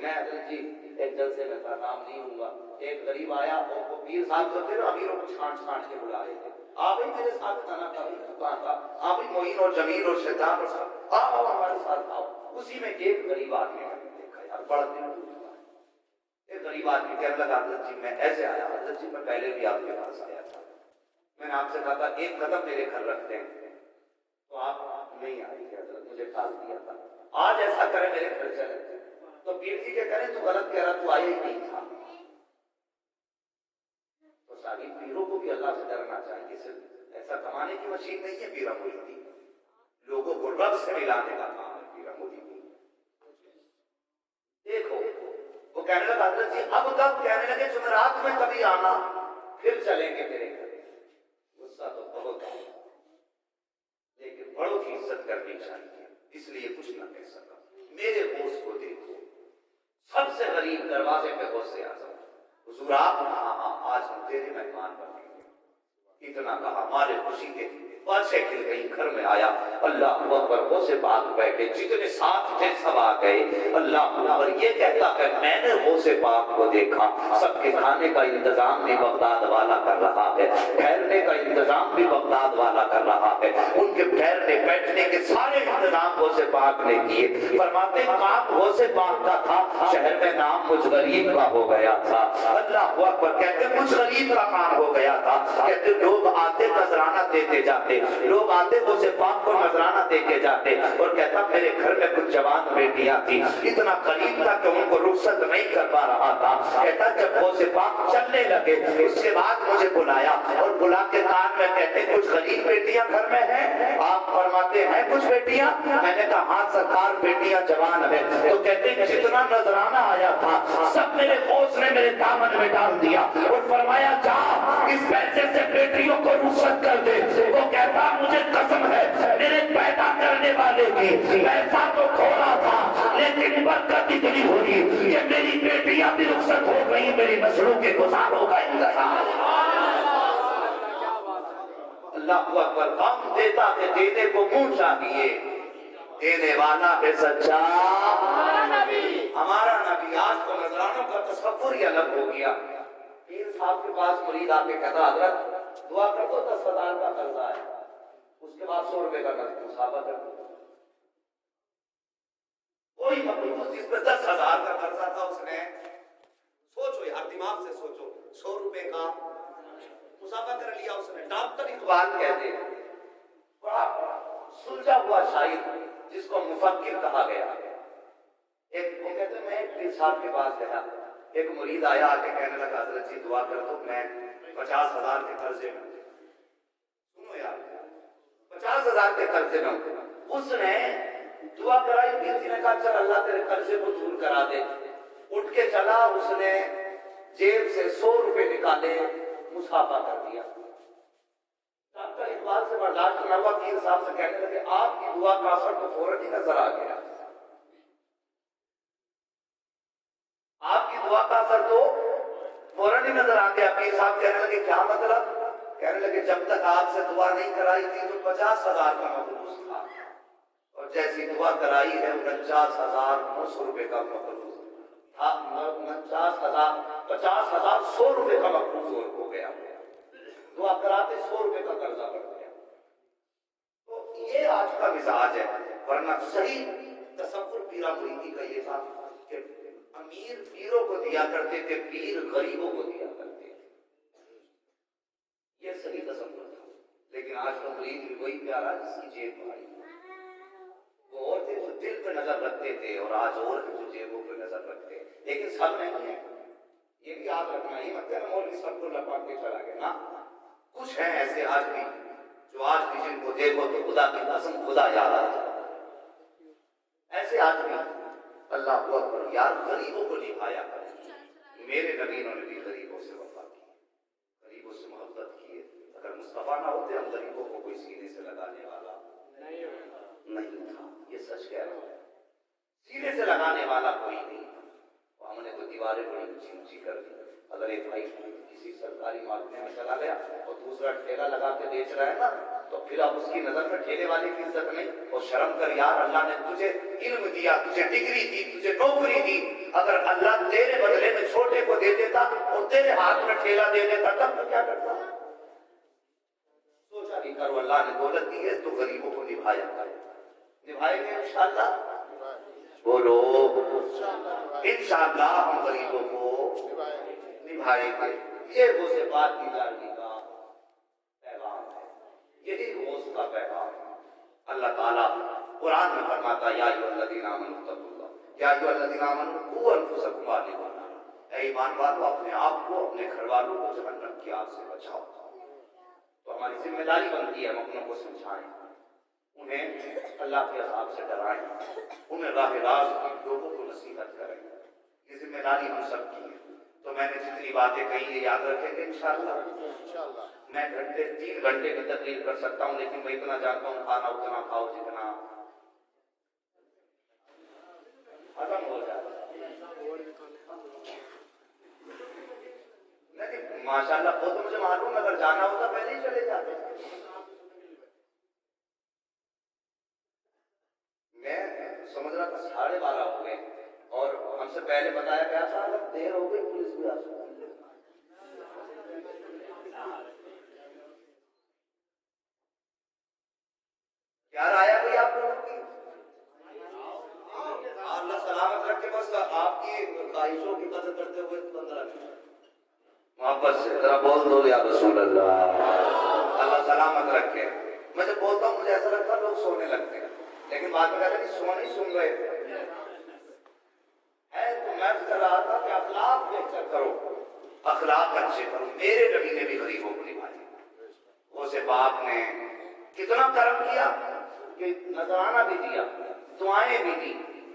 میں حضرت جی ایک جلسے میں تھا، نام نہیں ہوں گا، ایک غریب آیا اور وہ پیر صاحب جو تھے نا امیروں کو چھانٹ کے بلا رہے تھے، آپ ہی میرے ساتھ کھانا کبھی کہاں تھا، آپ ہی معین اور جمیل اور شیطان اور صاحب آؤ ہمارے ساتھ آؤ۔ اسی میں ایک غریب آدمی نے دیکھا یار بڑا دل ٹوٹا ہے، ایک غریب آدمی کہنے لگا حضرت جی میں ایسے آیا، حضرت جی میں پہلے بھی آپ کے پاس آیا تھا، میں نے آپ سے کہا تھا ایک قدم میرے گھر رکھ دیں تو آپ نہیں آئی کہ حضرت مجھے ٹال دیا تھا، آج ایسا کرے میرے گھر چلے، تو پیر جی کے کریں تو غلط کہہ رہا، تو آیا ہی نہیں تھا۔ تو ساری پیروں کو بھی اللہ سے ڈرنا چاہیے، صرف ایسا کمانے کی مشین نہیں ہے پیرا مریدی، لوگوں کو رب سے ملانے کا کام ہے پیرا مریدی۔ دیکھو وہ کہنے لگا حضرت جی اب کب، کہنے لگے جمعرات میں کبھی آنا پھر چلیں گے میرے گھر۔ غصہ تو بہت ہے لیکن بڑوں کی عزت کرنی چاہیے، اس لیے کچھ نہ کہہ سکا۔ میرے غوث کو دیکھو، سب سے غریب دروازے پہ غوث اعظم، حضور آپ آج ہم تیرے مہمان بنیں گے، اتنا کہا ہمارے خوشی کے بادشاہ کھل گئی، گھر میں آیا، اللہ اکبر، غوث پاک بیٹھے، جتنے ساتھ تھے سب آ گئے، اللہ اکبر، یہ کہتا ہے میں نے غوث پاک کو دیکھا، سب کے کھانے کا انتظام بھی بغداد والا کر رہا ہے، ٹھہرنے کا انتظام بھی بغداد والا کر رہا ہے، ان کے ٹھہرنے بیٹھنے کے سارے انتظام غوث پاک نے کیے۔ فرماتے کام غوث پاک کا تھا، شہر میں نام مجھ غریب کا ہو گیا تھا، اللہ اکبر، کہتے مجھ غریب کا کام ہو گیا تھا، کہتے لوگ آتے نذرانہ دیتے جاتے، لوگ آتے غوث پاک کو نذرانہ دے کے جاتے، اور کہتا میرے گھر میں کچھ جوان بیٹیاں تھی، اتنا قریب تھا کہ ان کو رخصت نہیں کر پا رہا تھا، کہتا جب غوث پاک چلنے لگے اس کے بعد مجھے بلایا اور بلا کے کان میں کہتے کچھ غریب بیٹیاں گھر میں ہیں، آپ فرماتے ہیں کچھ بیٹیاں، میں نے کہا ہاں سرکار بیٹیاں جوان ہیں، تو کہتے جتنا نذرانہ آیا تھا سب میرے غوث نے میرے دامن میں ڈال دیا، اور فرمایا جا اس پیسے سے بیٹیوں کو رخصت کر دے۔ وہ کہتا مجھے قسم ہے میرے پیدا کرنے والے کی، پیسہ تو تھوڑا تھا لیکن برکت اتنی ہوئی کہ میری بیٹیاں بھی رخصت ہو گئی، میری نسلوں کے گزاروں کا انتظار۔ اللہ اکبر، غم دیتا کہ دینے کو منہ چاہیے، دینے والا ہے سچا ہمارا نبی۔ آج تو نذرانوں کا تصور ہی الگ ہو گیا۔ پیر صاحب کے پاس مرید آ کے کہتا حضرت دعا کر دو 10,000 کا قرضہ ہے، اس کے بعد 100 روپے کا مصابہ کر دو۔ کوئی مخلوق جس پہ 10,000 کا قرضہ تھا اس نے سوچو یار، دماغ سے سوچو، 100 روپے کا مصابہ کر لیا اس نے۔ ڈاکٹر اقبال کہتے ہیں بڑا سلجھا ہوا شاعر جس کو مفکر کہا گیا، ایک وہ کہتے ہیں میں ایک پیر صاحب کے پاس گیا، ایک مرید آیا آ کے کہنے لگا حضرت جی دعا کر دو میں 50,000 کے قرضے میں، سنو یار 50,000 کے قرضے میں ہوں، اس نے دعا کرائی، بیوی نے کہا چل اللہ تیرے قرضے کو دور کرا دے. اٹھ کے چلا، اس نے جیب سے 100 روپے نکالے، مصافحہ کر دیا. ڈاکٹر اقبال سے برداشت نہ ہوا، پیر صاحب سے کہنے لگے آپ کی دعا کا اثر تو فوراً ہی نظر آ گیا. آپ کی دعا کا اثر تو فوراً ہی نظر آ گیا. پیر صاحب کہنے لگے کیا مطلب؟ کہنے لگے جب تک آپ سے دعا نہیں کرائی تھی تو 50,000 کا مقروض تھا، اور جیسی دعا کرائی ہے 49,900 روپے کا مقروض تھا. 50,000 100 روپے کا مقروض ہو گیا. دعا کراتے 100 روپے کا قرضہ بڑھ گیا. تو یہ آج کا مزاج ہے. ورنہ صحیح تصور پیرا مریدی کا یہ تھا کہ امیر پیروں کو دیا کرتے تھے، پیر غریبوں کو دیا کرتے تھے. یہ صحیح تصور تھا. لیکن آج کا مرید بھی وہی پیارا جس کی جیب بھاری. وہ اور تھے جو دل پہ نظر رکھتے تھے، اور آج اور جو جیبوں پہ نظر رکھتے ہیں. لیکن سب نہیں ہے، یہ بھی یاد رکھنا. یہ مت کہنا مولوی سب کو لپاٹ کے چلا گیا. نا کچھ ہیں ایسے آج بھی جو آج بھی جن کو دیکھو تو خدا کی قسم خدا یاد آتا ہے. ایسے آج بھی اللہ اکبر یار غریبوں کو نبھایا کرے. میرے نبیوں نے بھی غریبوں سے وفا کی، غریبوں سے محبت کی. اگر مصطفیٰ نہ ہوتے ہم غریبوں کو کوئی سینے سے لگانے والا نہیں تھا. یہ سچ کہہ رہا ہوں، سینے سے لگانے والا کوئی نہیں تھا. ہم نے تو دیواریں بڑی اونچی اونچی کر دی. اگر ایک بھائی کسی سرکاری محکمے میں چلا گیا اور دوسرا ٹھیلا لگا کے بیچ رہا ہے نا، تو پھر اب اس کی نظر میں ٹھیلے والے کی عزت نہیں. اور شرم کر یار، اللہ نے تجھے علم دیا، تجھے ڈگری دی، تجھے نوکری دی. اگر اللہ تیرے بدلے میں چھوٹے کو دے دیتا اور تیرے ہاتھ میں ٹھیلا دے دیتا تب تو کیا کرتا؟ سوچا نہیں کرو. اللہ نے دولت دی ہے تو غریبوں کو نبھایا کرے. نبھائیں گے انشاءاللہ. بولو انشاءاللہ ہم غریبوں کو نبھائیں گے. یہ غوث پاک کی جاری کا پیغام ہے، یہی غوث کا پیغام ہے. اللہ تعالیٰ قرآن میں فرماتا یا ایھا الذین آمنوا اتقوا اللہ یا ایھا الذین آمنوا قوا انفسکم واہلکم نارا. اے ایمان والو اپنے آپ کو اپنے گھر والوں کو جہنم کی آگ سے بچاؤ. تو ہماری ذمہ داری بنتی ہے ہم اپنوں کو سمجھائیں، انہیں اللہ کے عذاب سے ڈرائیں، انہیں راہ راست لوگوں کو نصیحت کریں. یہ ذمہ داری ہم سب کی ہے. تو میں نے جتنی باتیں کہی یہ یاد رکھیں گے انشاءاللہ. میں 3 گھنٹے کی تقریر کر سکتا ہوں، لیکن میں اتنا جانتا ہوں کھانا اتنا کھاؤ جتنا ختم ہو جائے. نہیں ماشاءاللہ وہ تو مجھے معلوم، اگر جانا ہوتا پہلے ہی چلے جاتے. میں سمجھ رہا تھا 12:30 ہو گئے اور ہم سے پہلے بتایا گیا تھا اگر دیر ہو گئی پولیس بھی آ سکتی ہے. کیا رائے ہوئی آپ لوگوں کی؟ اللہ سلامت رکھے. بس آپ کی خواہشوں کی قدر کرتے ہوئے 15 منٹ محبت سے ذرا بول دو یا رسول اللہ. اللہ سلامت رکھے. میں جب بولتا ہوں مجھے ایسا لگتا ہے لوگ سونے لگتے ہیں، لیکن بعد میں کہتے ہیں سونے سن رہے تھے. تو میں کہہ رہا تھا کہ اخلاق بہتر کرو، اخلاق اچھے کرو. میرے نبی نے بھی غریبوں کو نبھایا. اسے باپ نے کتنا کرم کیا کہ نذرانہ بھی دیا، دعائیں بھی دی،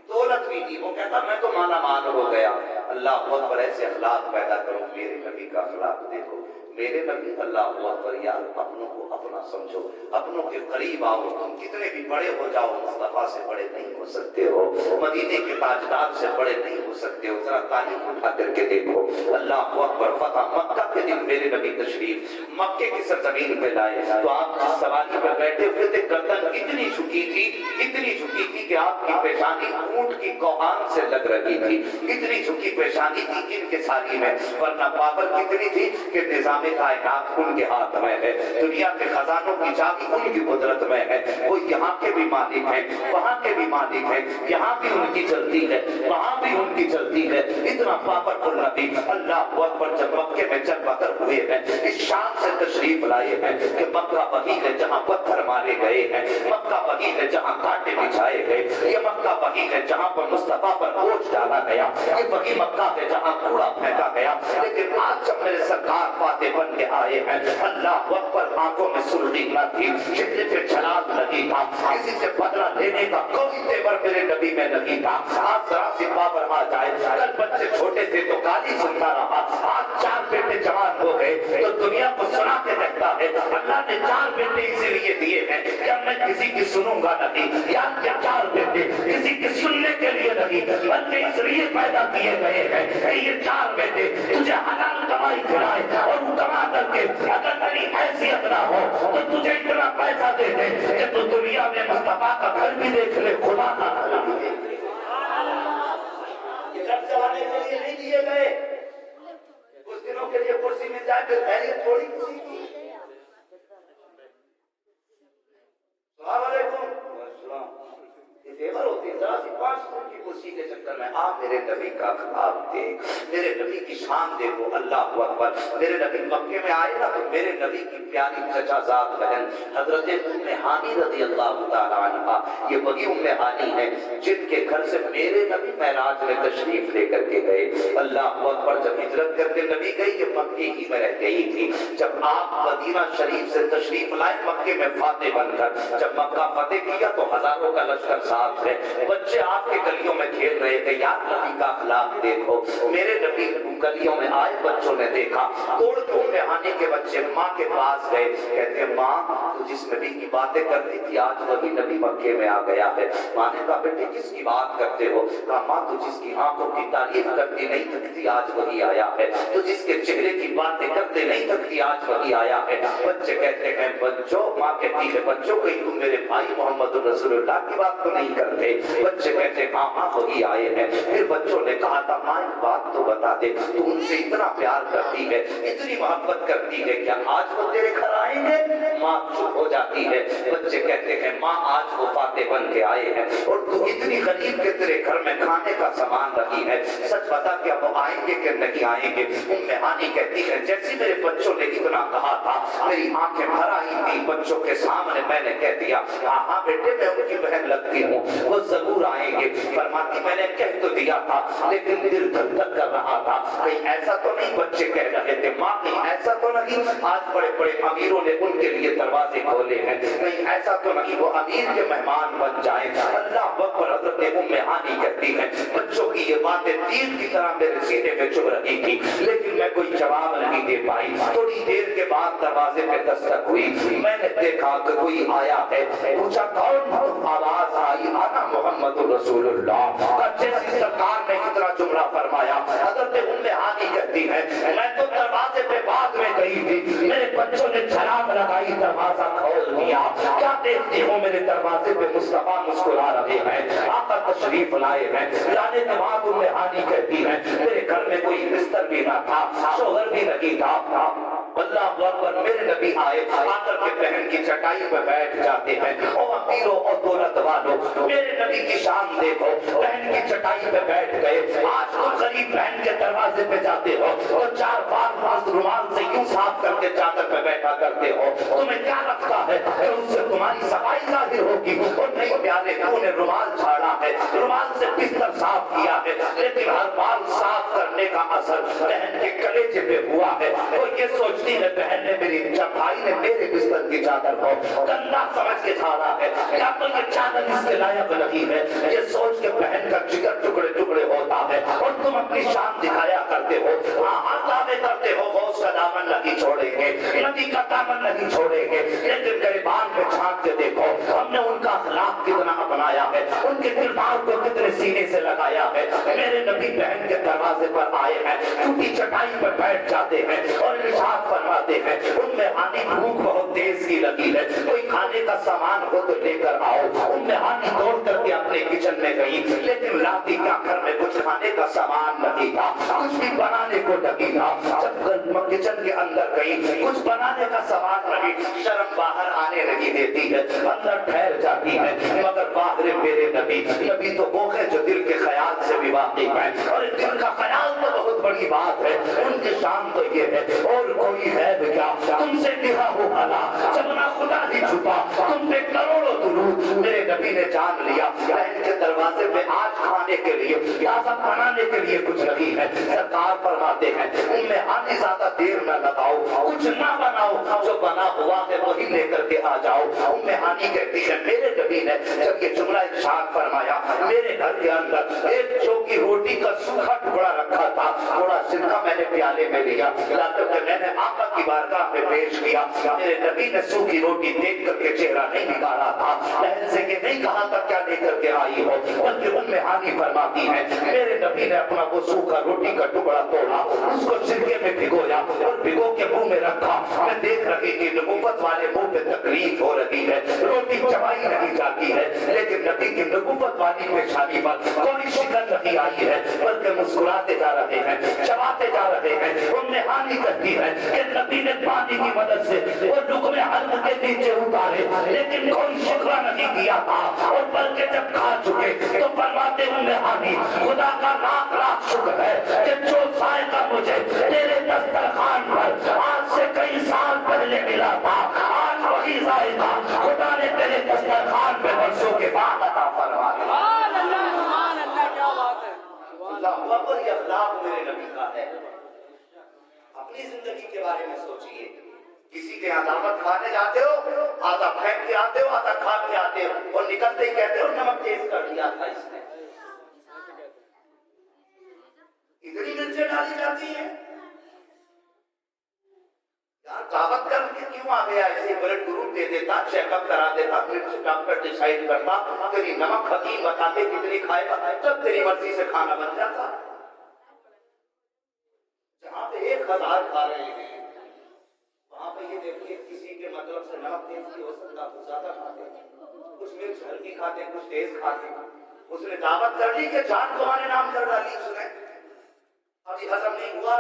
دولت بھی دی. وہ کہتا میں تو مالا مال ہو گیا. اللہ اکبر. ایسے اخلاق پیدا کرو. میرے نبی کا اخلاق دیکھو. میرے نبی اللہ اکبر. یار اپنوں کو اپنا سمجھو، اپنوں کے قریب آؤ. تم کتنے بھی بڑے ہو جاؤ مصطفیٰ سے بڑے نہیں ہو سکتے ہو، مدینے کے تاجدار سے بڑے نہیں ہو سکتے ہو. ذرا تعلیم اٹھا کر کے دیکھو. اللہ اکبر. فتح مکہ کے دن میرے نبی تشریف مکے کی سرزمین پہ لائے تو آپ جس سواری پر بیٹھے ہوئے تھے گردن اتنی جھکی تھی، اتنی جھکی تھی کہ آپ کی پیشانی اونٹ کی کوہان سے لگ رہی تھی. اتنی جھکی پیشانی تھی ان کے ساری میں. ورنہ پاور کتنی تھی کہ نظام کائنات ان کے ہاتھ میں ہے، دنیا کے خزانوں کی چابی ان کی قدرت میں ہے. وہ یہاں کے بھی مالک ہیں، وہاں کے بھی مالک ہیں. یہاں بھی ان کی چلتی ہے، وہاں بھی ان کی چلتی ہے. اتنا پاورفل نبی. اللہ اکبر. جب مکے میں چل بکر ہوئے ہیں، اس شان سے تشریف لائے ہیں کہ مکہ وہی ہے جہاں پتھر مارے گئے ہیں، مکہ وہی ہے جہاں کانٹے بچھائے گئے، یہ مکہ وہی ہے جہاں پر مصطفیٰ پر بوجھ ڈالا گیا، یہ وہی مکہ ہے جہاں کوڑا پھینکا گیا. لیکن آج جب میرے سرکار فاتح بن کے آئے ہیں، اللہ اکبر. آنکھوں میں سلطی نہ تھی، چہرے پہ چھلانگ نہیں تھا، کسی سے بدلہ لینے کا کوئی تیور میرے نبی میں نہیں تھا۔ آج ذرا سی بابر آ جائے، کل بچے چھوٹے تھے تو گالی سنتا رہا، آج 4 بیٹے جوان ہو گئے تو دنیا کو سنا کے رہتا ہے اللہ نے 4 بیٹے اسی لیے دیے ہیں کہ میں کسی کی سنوں گا نہیں، یا 4 بیٹے کسی کی سننے کے لیے نہیں بلکہ اس لیے پیدا کیے گئے ہیں کہ یہ 4 بیٹے تجھے حلال کمائی کھلائے، اور وہ کما کر کے اگر تیری حیثیت نہ ہو تو تجھے اتنا پیسہ دے دے کہ تو دنیا میں مصطفیٰ کا گھر بھی دیکھ لے، خدا کا گھر بھی دیکھ لے۔ یہ گھر چلانے کے لیے نہیں دیے گئے، کچھ دنوں کے لیے کرسی میں جائے پھر خیریت تھوڑی کسی کی۔ السلام علیکم۔ یہ دیور ہوتی ہے ذرا سی 5 فٹ کی کرسی کے چکر میں آپ میرے نبی کا خواب دیکھ، میرے نبی کی شان دیکھو، اللہ اکبر۔ میرے نبی مکے میں آئے نا تو میرے نبی کی پیاری چچا زاد بہن حضرت ام ہانی رضی اللہ تعالی عنہا، یہ وہی ام ہانی ہے جن کے گھر سے میرے نبی معراج میں تشریف لے کر کے گئے۔ اللہ اکبر۔ جب ہجرت کر کے نبی گئی یہ مکے ہی میں رہ گئی تھی، جب آپ مدینہ شریف سے تشریف لائے مکے میں فاتح بن کر، جب مکہ فتح کیا تو ہزاروں کا لشکر ساتھ ہے، بچے آپ کے گلیوں میں کھیل رہے تھے، یا نبی کا اخلاق دیکھو۔ میرے نبی گلیوں میں آئے، بچوں نے دیکھا، توڑ توڑ آنے کے بچے ماں کے پاس گئے، کہتے ہیں ماں تو جس نبی کی باتیں کرتی تھی آج وہی نبی مکے میں آ گیا ہے۔ ماں نے کہا بیٹے کس کی بات کرتے ہو؟ کہا ماں تو جس کی آنکھوں کی تعریف کرتی نہیں تھکتی آج وہی آیا ہے، تو جس کے چہرے کی باتیں کرتے نہیں تھکتی آج وہی آیا ہے۔ بچے کہتے ہیں بچوں، ماں کہتی ہے بچوں کہیں تم میرے بھائی محمد رسول اللہ کی بات تو نہیں کرتے؟ بچے کہتے ہیں ہاں وہی آئے ہیں۔ پھر بچوں نے کہا تھا ماں ایک بات تو بتا دے، تو ان سے اتنا پیار کرتی ہے، اتنی محبت کرتی ہے، کیا آج وہ تیرے گھر آئیں گے؟ ماں چپ ہو جاتی ہے۔ بچے کہتے ہیں ماں آج وہ فاتح بن کے آئے ہیں اور تو اتنی غریب کہ تیرے گھر میں کھانے کا سامان نہیں ہے، سچ بتا کیا وہ آئیں گے کہ نہیں آئیں گے؟ ام ہانی کہتی ہے جیسی میرے بچوں نے اتنا کہا تھا میری آنکھیں بھر آئی تھی، بچوں کے سامنے میں نے کہہ دیا ہاں بیٹے میں ان کی بہن لگتی ہوں، وہ ضرور آئیں گے۔ فرماتی میں نے کہہ تو دیا تھا لیکن دل دھک دھک کر رہا تھا، کہیں ایسا تو نہیں بچے کہہ رہے تھے ماں کہیں ایسا تو نہیں آج بڑے بڑے امیروں نے ان کے لیے دروازے کھولے ہیں، کہیں ایسا تو نہیں وہ امیر کے مہمان بن جائیں۔ اللہ اکبر۔ حضرت ام ہانی کہتی ہے بچوں کی یہ باتیں تیر کی طرح میرے سینے میں چبھ رہی تھی لیکن میں کوئی جواب نہیں دے پائی۔ تھوڑی دیر کے بعد دروازے پہ دستک ہوئی، میں نے دیکھا کہ کوئی آیا ہے، پوچھا کون؟ آواز آئی انا محمد رسول اللہ۔ جیسی سرکار نے اتنا جملہ فرمایا حضرت ام ہانی کہتی ہے میں تو دروازے پہ بعد میں گئی تھی، میرے بچوں نے چھلانگ لگائی، دروازہ کھول دیا، کیا دیکھتی ہوں میرے دروازے پہ مصطفیٰ مسکرا رہے ہیں، آقا تشریف لائے ہیں۔ جانے کے بعد ام ہانی کہتی ہے میرے گھر میں کوئی بستر بھی نہ تھا، شوہر بھی نہیں تھا۔ اللہ اکبر۔ میرے نبی آئے آ کر کے بہن کی چٹائی پہ بیٹھ جاتے ہیں، او امیروں اور دولت والوں میرے نبی کی شان دیکھو، بہن کی چٹائی پہ بیٹھ گئے۔ آج تم غریب بہن کے دروازے پہ جاتے ہو اور 4 بار رومال سے یوں صاف کر کے چادر پہ بیٹھا کرتے ہو، تمہیں کیا لگتا ہے کہ اس سے تمہاری صفائی ظاہر ہوگی؟ اور نہیں پیارے تو نے رومال چھاڑا ہے، رومال سے بستر صاف کیا ہے لیکن ہر بار صاف کرنے کا اثر بہن کے کلیجے پہ ہوا ہے۔ وہ یہ سوچتی ہے بہن نے میری بھائی نے میرے بستر کی چادر کو گندا سمجھ کے چھاڑا ہے، یا تو یہ چادر اس کے لائق نہیں ہے، یہ سوچ کے بہن کا جگر ٹکڑے ٹکڑے ہوتا ہے اور تم اپنی شان دکھایا کرتے ہو، ہاں دعوے کرتے ہو غوث کا دامن نہیں چھوڑیں گے، نبی کا دامن نہیں چھوڑیں گے، لیکن گریبان پہ جھانک کے دیکھو ہم نے ان کا اخلاق کتنا اپنایا ہے، ان کے کردار کو کتنے سینے سے لگایا ہے۔ میرے نبی بہن کے دروازے پر آئے ہیں، ٹوٹی چٹائی پر بیٹھ جاتے ہیں اور ارشاد فرماتے ہیں ان میں ہانی بھوک بہت تیز کی لگی ہے، کوئی کھانے کا سامان ہو تو لے کر آؤ۔ ان میں ہانی دوڑ کر کے اپنے کچن میں گئی لیکن لاتی کیا گھر میں کچھ کھانے کا سامان نہیں تھا، کچھ بھی بنانے کو نہیں تھا۔ جب کچن کے اندر گئی کچھ بنانے کا سامان نہیں، شرم باہر آنے نہیں دیتی ہے، اندر ٹھہر جاتی ہے، مگر باہر میرے نبی تو وہ ہے جو دل کے خیال سے بھی واقف ہے، اور دل کا خیال تو بہت بڑی بات ہے، ان کی شان تو یہ ہے اور کوئی ہے کیا تم سے لکھا ہو بھلا جب نہ خدا ہی چھپا تم پہ کروڑوں درود۔ میرے نبی نبی نے جان لیا بہن کے دروازے پہ آج کھانے کے لیے تازہ بنانے کے لیے کچھ نہیں ہے. سرکار فرماتے ہیں ام ہانی زیادہ دیر نہ لگاؤ, کچھ نہ بناؤ, جو بنا ہوا ہے وہی لے کر کے آ جاؤ. ام ہانی کہتی ہے میرے نبی نے جب یہ جملہ ارشاد فرمایا میرے گھر کے اندر ایک چوکی روٹی کا سوکھا ٹکڑا رکھا تھا, تھوڑا سنکا میں نے پیالے میں لیا, لا کر کے میں نے آقا کی بارگاہ میں پیش کیا. میرے نبی نے سوکھی روٹی دیکھ کر کے چہرہ نہیں نکالا تھا, بہن سے کہ نہیں کہا تھا کیا لے کر کے آئی ہو, بلکہ ام ہانی فرماتی ہے میرے نبی نے اپنا وہ سوکھا روٹی کا ٹکڑا توڑا, اس کو سرکے میں بھگویا اور بھگو کے منہ میں رکھا. میں دیکھ رہی کہ نبوت والے منہ پہ تکلیف ہو رہی ہے, روٹی چبائی نہیں جاتی ہے, لیکن نبی کی نبوت والی پیشانی پر کوئی شکن نہیں آئی ہے, بلکہ مسکراتے جا رہے ہیں, چباتے جا رہے ہیں. ام ہانی کہتی ہے کہ نبی نے پانی کی مدد سے وہ لقمے حلق کے نیچے اتارے, لیکن کوئی شکوہ نہیں کیا تھا, اور بلکہ جب کھا چکے تو فرماتے ام ہانی خدا کا لاکھ لاکھ شکر ہے کہ جو ذائقہ مجھے تیرے دسترخوان پر آج سے کئی سال پہلے ملا تھا, آج وہی ذائقہ خدا نے تیرے دسترخوان پہ برسوں کے بعد عطا فرما دیا. سبحان اللہ, کیا بات ہے. اللہ اکبر, یہ اخلاق میرے نبی کا ہے. اپنی زندگی کے بارے میں سوچئے, کسی کے یہاں دعوت کھانے جاتے ہو, آدھا پھینک کے آتے ہو, آدھا کھا کے آتے ہو, اور نکلتے ہی کہتے ہو نمک تیز کر دیا تھا اس نے. اتنی مرچیں ڈالی جاتی ہیں یار, دعوت کر کے کیوں آ گیا, ایسے بلڈ گروپ دے دیتا, چیک اپ کرا دیتا, پھر ڈاکٹر ڈیسائیڈ کرتا, تیری نمک حکیم بتاتے کتنی کھائے گا, تب تیری مرضی سے کھانا بن جاتا. جہاں پہ 1000 کھا رہے ہیں وہاں پہ یہ دیکھیے کسی کے مطلب سے نمک تیز نہیں ہو سکتا, کچھ زیادہ کھاتے ہیں, کچھ مرچ ہلکی کھاتے ہیں, کچھ تیز کھاتے ہیں. اس نے دعوت کر لی کہ جان تمہارے نام کر ڈالی اس نے, ابھی ہضم نہیں ہوا,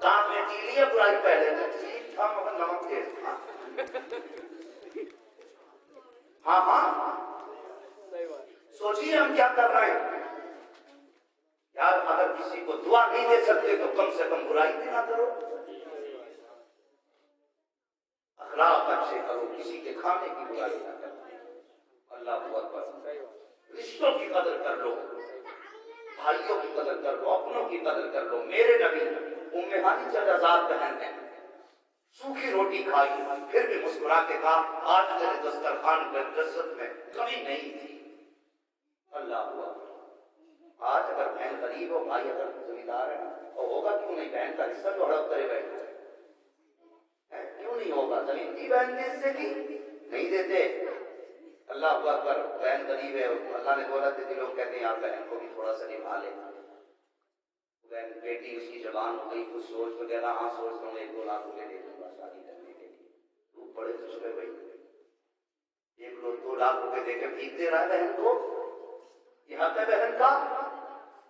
دانت میں تی لی ہے, برائی پہلے ٹھیک تھا مگر نمک تیز تھا. ہاں ہاں, سوچیے ہم کیا کر رہے ہیں یار. اگر کسی کو دعا نہیں دے سکتے تو کم سے کم برائی بھی نہ کرو, اخلاق اچھے کرو, کسی کے کھانے کی برائی نہ کرو. اللہ اکبر. رشتوں کی قدر کر لو, بھائیوں کی قدر کر لو, اپنوں کی قدر کر لو. میرے نبی ام ہانی جزاد بہن نے سوکھی روٹی کھائی, پھر بھی مسکرا کے کہا آج تیرے دسترخوان میں لذت میں کمی نہیں تھی. اللہ اکبر. آج اگر بہن غریب ہو, بھائی اگر زمیندار ہے, اور ہوگا کیوں نہیں, بہن کا حصہ جو ہڑپ کرے بیٹھے کیوں نہیں ہوگا, زمین کی بہن کے حصے کی نہیں دیتے. اللہ اکبر. بہن غریب ہے, اللہ نے دولت دی, لوگ کہتے ہیں آپ بہن کو بھی تھوڑا سا نبھا لیں. بہن بیٹی اس کی زبان ہو گئی, کچھ سوچ تو کہتا ہاں سوچتا ہوں 1-2 لاکھ روپے دے دوں گا شادی کرنے کے لیے. تو بڑے خوش ہوئے بھائی, 1-2 لاکھ روپے دے کے بھیک دے رہا ہے بہن کو, یہ حق ہے بہن کا.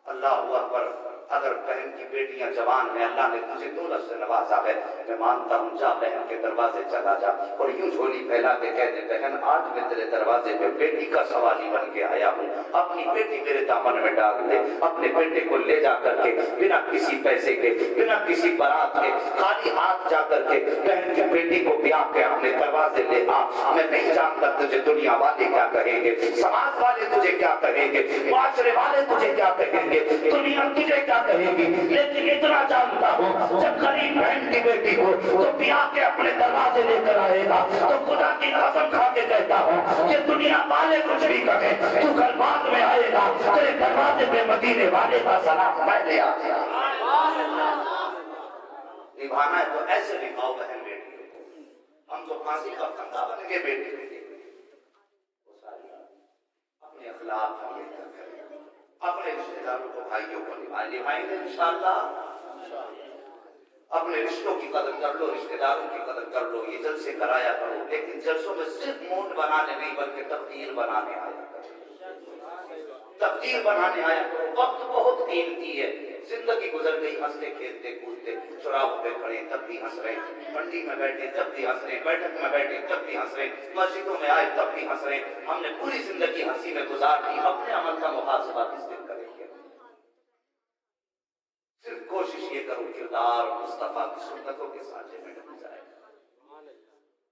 اللہ اکبر. اگر بہن کی بیٹیاں جوان ہیں, اللہ نے تجھے دولت سے نوازا ہے, میں مانتا ہوں جا بہن کے دروازے چلا جا اور یوں جھولی پھیلا کے کہہ دے بہن آج میں تیرے دروازے پہ بیٹی کا سوالی بن کے آیا ہوں, اپنی بیٹی میرے دامن میں ڈال دے. اپنے بیٹے کو لے جا کر کے بنا کسی پیسے کے, بنا کسی بارات کے, خالی ہاتھ جا کر کے بہن کی بیٹی کو بیاہ کے اپنے دروازے لے آ. میں نہیں جانتا تجھے دنیا والے کیا کہیں گے, سماج والے تجھے کیا کہیں گے, معاشرے والے تجھے کیا کہیں گے, دنیا تجھے کیا کہے گی, لیکن اتنا جانتا ہوں جب غریب بہن کی بیٹی کو تو بیاہ کے اپنے دروازے لے کر آئے گا تو خدا کی قسم کھا کے کہتا ہوں کہ دنیا والے کچھ بھی کہیں, تو کل بعد میں آئے گا تیرے دروازے پہ مدینے والے کا سلام میں لے آتے ہیں. نبھانا ہے تو ایسے نبھاؤ بہن بیٹی کو. ہم تو پھانسی کا پھندا بن کے بیٹی بیٹی وہ ساری اپنے اخلاق ہم یہ کریں, اپنے رشتے داروں کو, بھائیوں کو نبھائیں گے انشاءاللہ. اپنے رشتوں کی قدر کر لو, رشتے داروں کی قدر کر لو. یہ جلسے کرایا کرو, لیکن جلسوں میں صرف موڈ بنانے نہیں بلکہ تبدیل بنانے آیا کرو, تبدیل بنانے آیا کرو. وقت بہت قیمتی ہے, زندگی گزر گئی ہنستے کھیلتے کودتے, چوراہوں پہ کھڑے تب بھی ہنس رہے, منڈی میں بیٹھے تب بھی ہنس رہے, بیٹھک میں بیٹھے تب بھی ہنس رہے, مسجدوں میں آئے تب بھی ہنس رہے. ہم نے پوری زندگی ہنسی میں گزار دی, اپنے عمل کا محاسبہ کس دن کریں گے. صرف کوشش یہ کرو کردار مصطفیٰ کی سنتوں کے سانچے میں ڈھل جائے.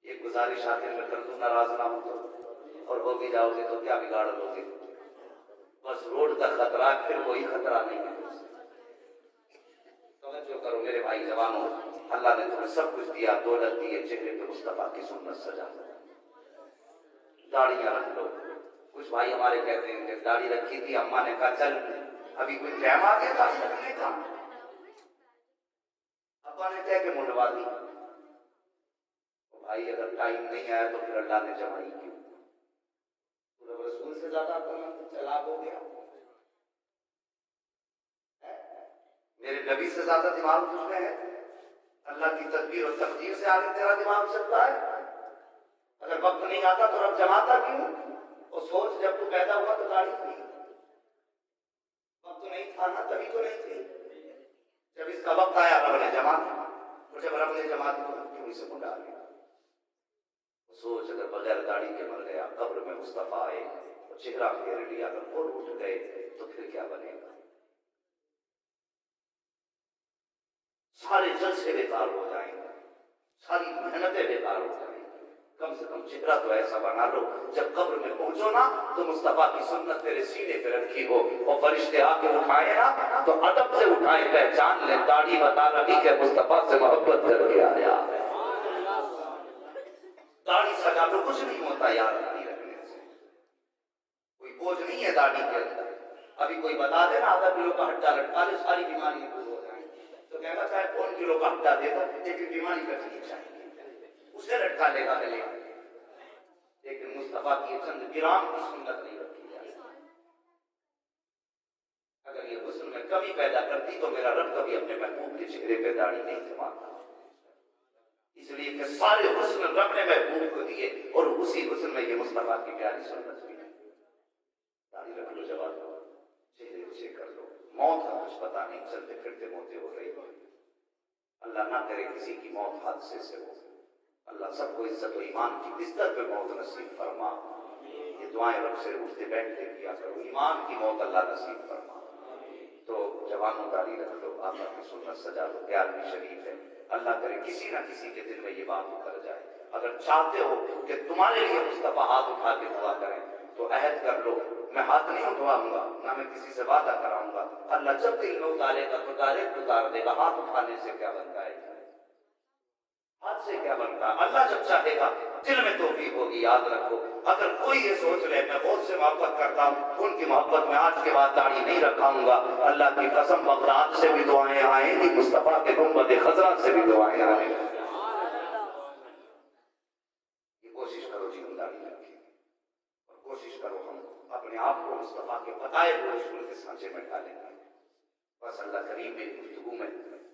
یہ گزارش آخر میں کر دوں, ناراض نہ ہو تو اور ہو بھی جاؤ گے تو کیا بگاڑ لو گے؟ بس روڈ کا خطرہ، پھر کوئی خطرہ نہیں ہے۔ توجہ کرو میرے بھائی جوانوں، اللہ نے تمہیں سب کچھ دیا، دولت دی ہے، چہرے پہ مصطفیٰ کی سنت سجا، داڑیاں رکھ لو۔ کچھ بھائی ہمارے کہتے ہیں کہ داڑھی رکھی تھی، اماں نے کہا چل ابھی کوئی ٹائم آ گیا تھا رکھنے کا، ابا نے کہا کہ منڈوا دی۔ بھائی اگر ٹائم نہیں آیا تو پھر اللہ نے جمائی کیوں؟ رسول سے زیادہ چلاک ہو گیا، میرے نبی سے زیادہ دماغ تجھ میں ہے، اللہ کی تدبیر اور تقدیر سے آگے تیرا دماغ چلتا ہے۔ اگر وقت نہیں آتا تو رب جماتا کیوں؟ اور سوچ جب تو پیدا ہوا تو داڑھی تھی، وقت تو نہیں تھا نا، تبھی تو نہیں تھی، جب اس کا وقت آیا رب نے جما دی، اور جب رب نے جما دی تو کیوں اسے منڈا لیا؟ سوچ اگر بغیر داڑھی کے مر گیا، قبر میں مصطفیٰ آئے اور چہرہ پھیر لیا، اگر وہ اٹھ گئے تو پھر کیا بنے گا؟ سارے جلسے بیکار ہو جائیں گے، ساری محنتیں بیکار ہو جائیں گی۔ کم سے کم چہرہ تو ایسا بنا لو جب قبر میں پہنچو نا تو مصطفیٰ کی سنت تیرے سینے پہ رکھی ہو، اور فرشتے آ کے اٹھائے نا تو ادب سے اٹھائے، پہچان لیں داڑھی بتا رہی کہ مصطفیٰ سے محبت کر کے آیا۔ داڑھی سجا تو کچھ نہیں ہوتا یار، داڑھی رکھنے سے کوئی بوجھ نہیں ہے داڑھی کے اندر۔ ابھی کوئی بتا دے نا آدھا کلو کا ہٹا لٹکا لے، ساری بیماریاں دور ہو جائیں، تو کہے گا چاہے کون کلو کا ہٹا دے گا لیکن بیماری کٹنی چاہیے، اسے لٹکا لے گا گلے، لیکن مصطفیٰ کی چند گرام کی سنت نہیں رکھی جائے۔ اگر یہ حسن میں کمی پیدا کرتی تو میرا رب کبھی اپنے محبوب کے چہرے پہ داڑھی نہیں جماتا، اس لیے کہ سارے حسن رب نے محبوب کو دیے، اور اسی حسن میں یہ مصطفیٰ کی پیاری سنت بھی ہے۔ داڑھی رکھ لو، جواب دو، چہرے اچھے کر لو، موت کا کچھ پتا نہیں، چلتے پھرتے موتیں ہو رہی ہیں، اللہ نہ کرے کسی کی موت حادثے سے ہو، اللہ سب کو عزت و ایمان کی بستر پہ موت نصیب فرما۔ یہ دعائیں رب سے اٹھتے بیٹھتے کیا کرو، ایمان کی موت اللہ نصیب فرما۔ تو جوانوں داڑھی رکھ لو، آقا کی سنت سجا لو، پیار بھی شریف ہے، اللہ کرے کسی نہ کسی کے دل میں یہ بات اتر جائے۔ اگر چاہتے ہو کہ تمہارے لیے مصطفیٰ ہاتھ اٹھا کے دعا کریں تو عہد کر لو، میں ہاتھ نہیں اٹھواؤں گا، نہ میں کسی سے وعدہ کراؤں گا، اللہ جب دل میں اتارے گا تو ڈائریکٹ اتار دے گا۔ ہاتھ اٹھانے سے کیا بنتا ہے؟ ہاتھ سے کیا بنتا ہے؟ اللہ جب چاہے گا دل میں توفیق ہوگی۔ یاد رکھو، اگر کوئی یہ سوچ لے میں بہت سے محبت کرتا ہوں، ان کی محبت میں آج کے بعد داڑھی نہیں رکھاؤں گا، اللہ کی قسم بغداد سے بھی دعائیں آئیں گی، مصطفیٰ کے گنبد خضرا سے بھی دعائیں آئیں گی۔ یہ کوشش کرو جی ہم داڑھی رکھیں، اور کوشش کرو ہم اپنے آپ کو مصطفیٰ کے بتائے ہوئے اصول کے سانچے میں ڈالیں گے۔ بس اللہ کریم میری گفتگو میں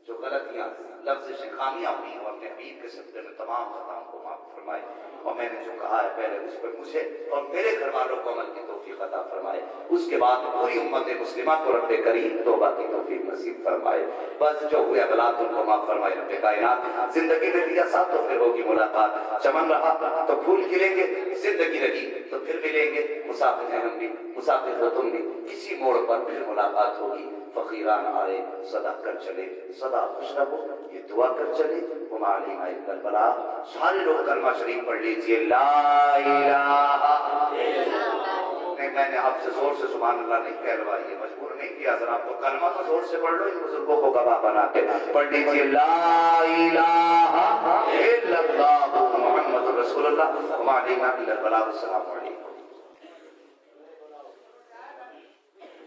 جو غلطیاں لفظ خامیاں ہوئی ہیں اپنے حبیب کے صدقے میں تمام خطاؤں کو معاف فرمائے، اور میں نے جو کہا ہے پہلے اس پر مجھے اور میرے گھر والوں کو عمل کی توفیق عطا فرمائے، اس کے بعد پوری امت مسلمہ کو رب کریم توبہ کی توفیق نصیب فرمائے۔ بس جو ہوئے اغلاط ان کو معاف فرمائے رب کائنات۔ زندگی میں لیا ساتھ تو پھر ہوگی ملاقات، چمن رہا تو پھول کھلیں گے، زندگی رہی تو پھر ملیں گے، مسافر ہیں ہم بھی، مسافر ہو تم بھی، کسی موڑ پر پھر ملاقات ہوگی۔ فقیران آئے صدا کر چلے، صدا خوش رہو، یہ دعا کر چلے، وما علینا الا البلاغ۔ سارے لوگ کلمہ شریف پڑھ لیجئے، لا الہ الا اللہ۔ میں نے آپ سے زور سے سبحان اللہ نہیں کہلوائی ہے، مجبور نہیں کیا، ذرا آپ کو کلمہ تو زور سے پڑھ لو، ان بزرگوں کو گواہ بنا کے پڑھ لیجئے، لا الہ الا اللہ محمد رسول اللہ، وما علینا الا البلاغ۔ السلام علیکم۔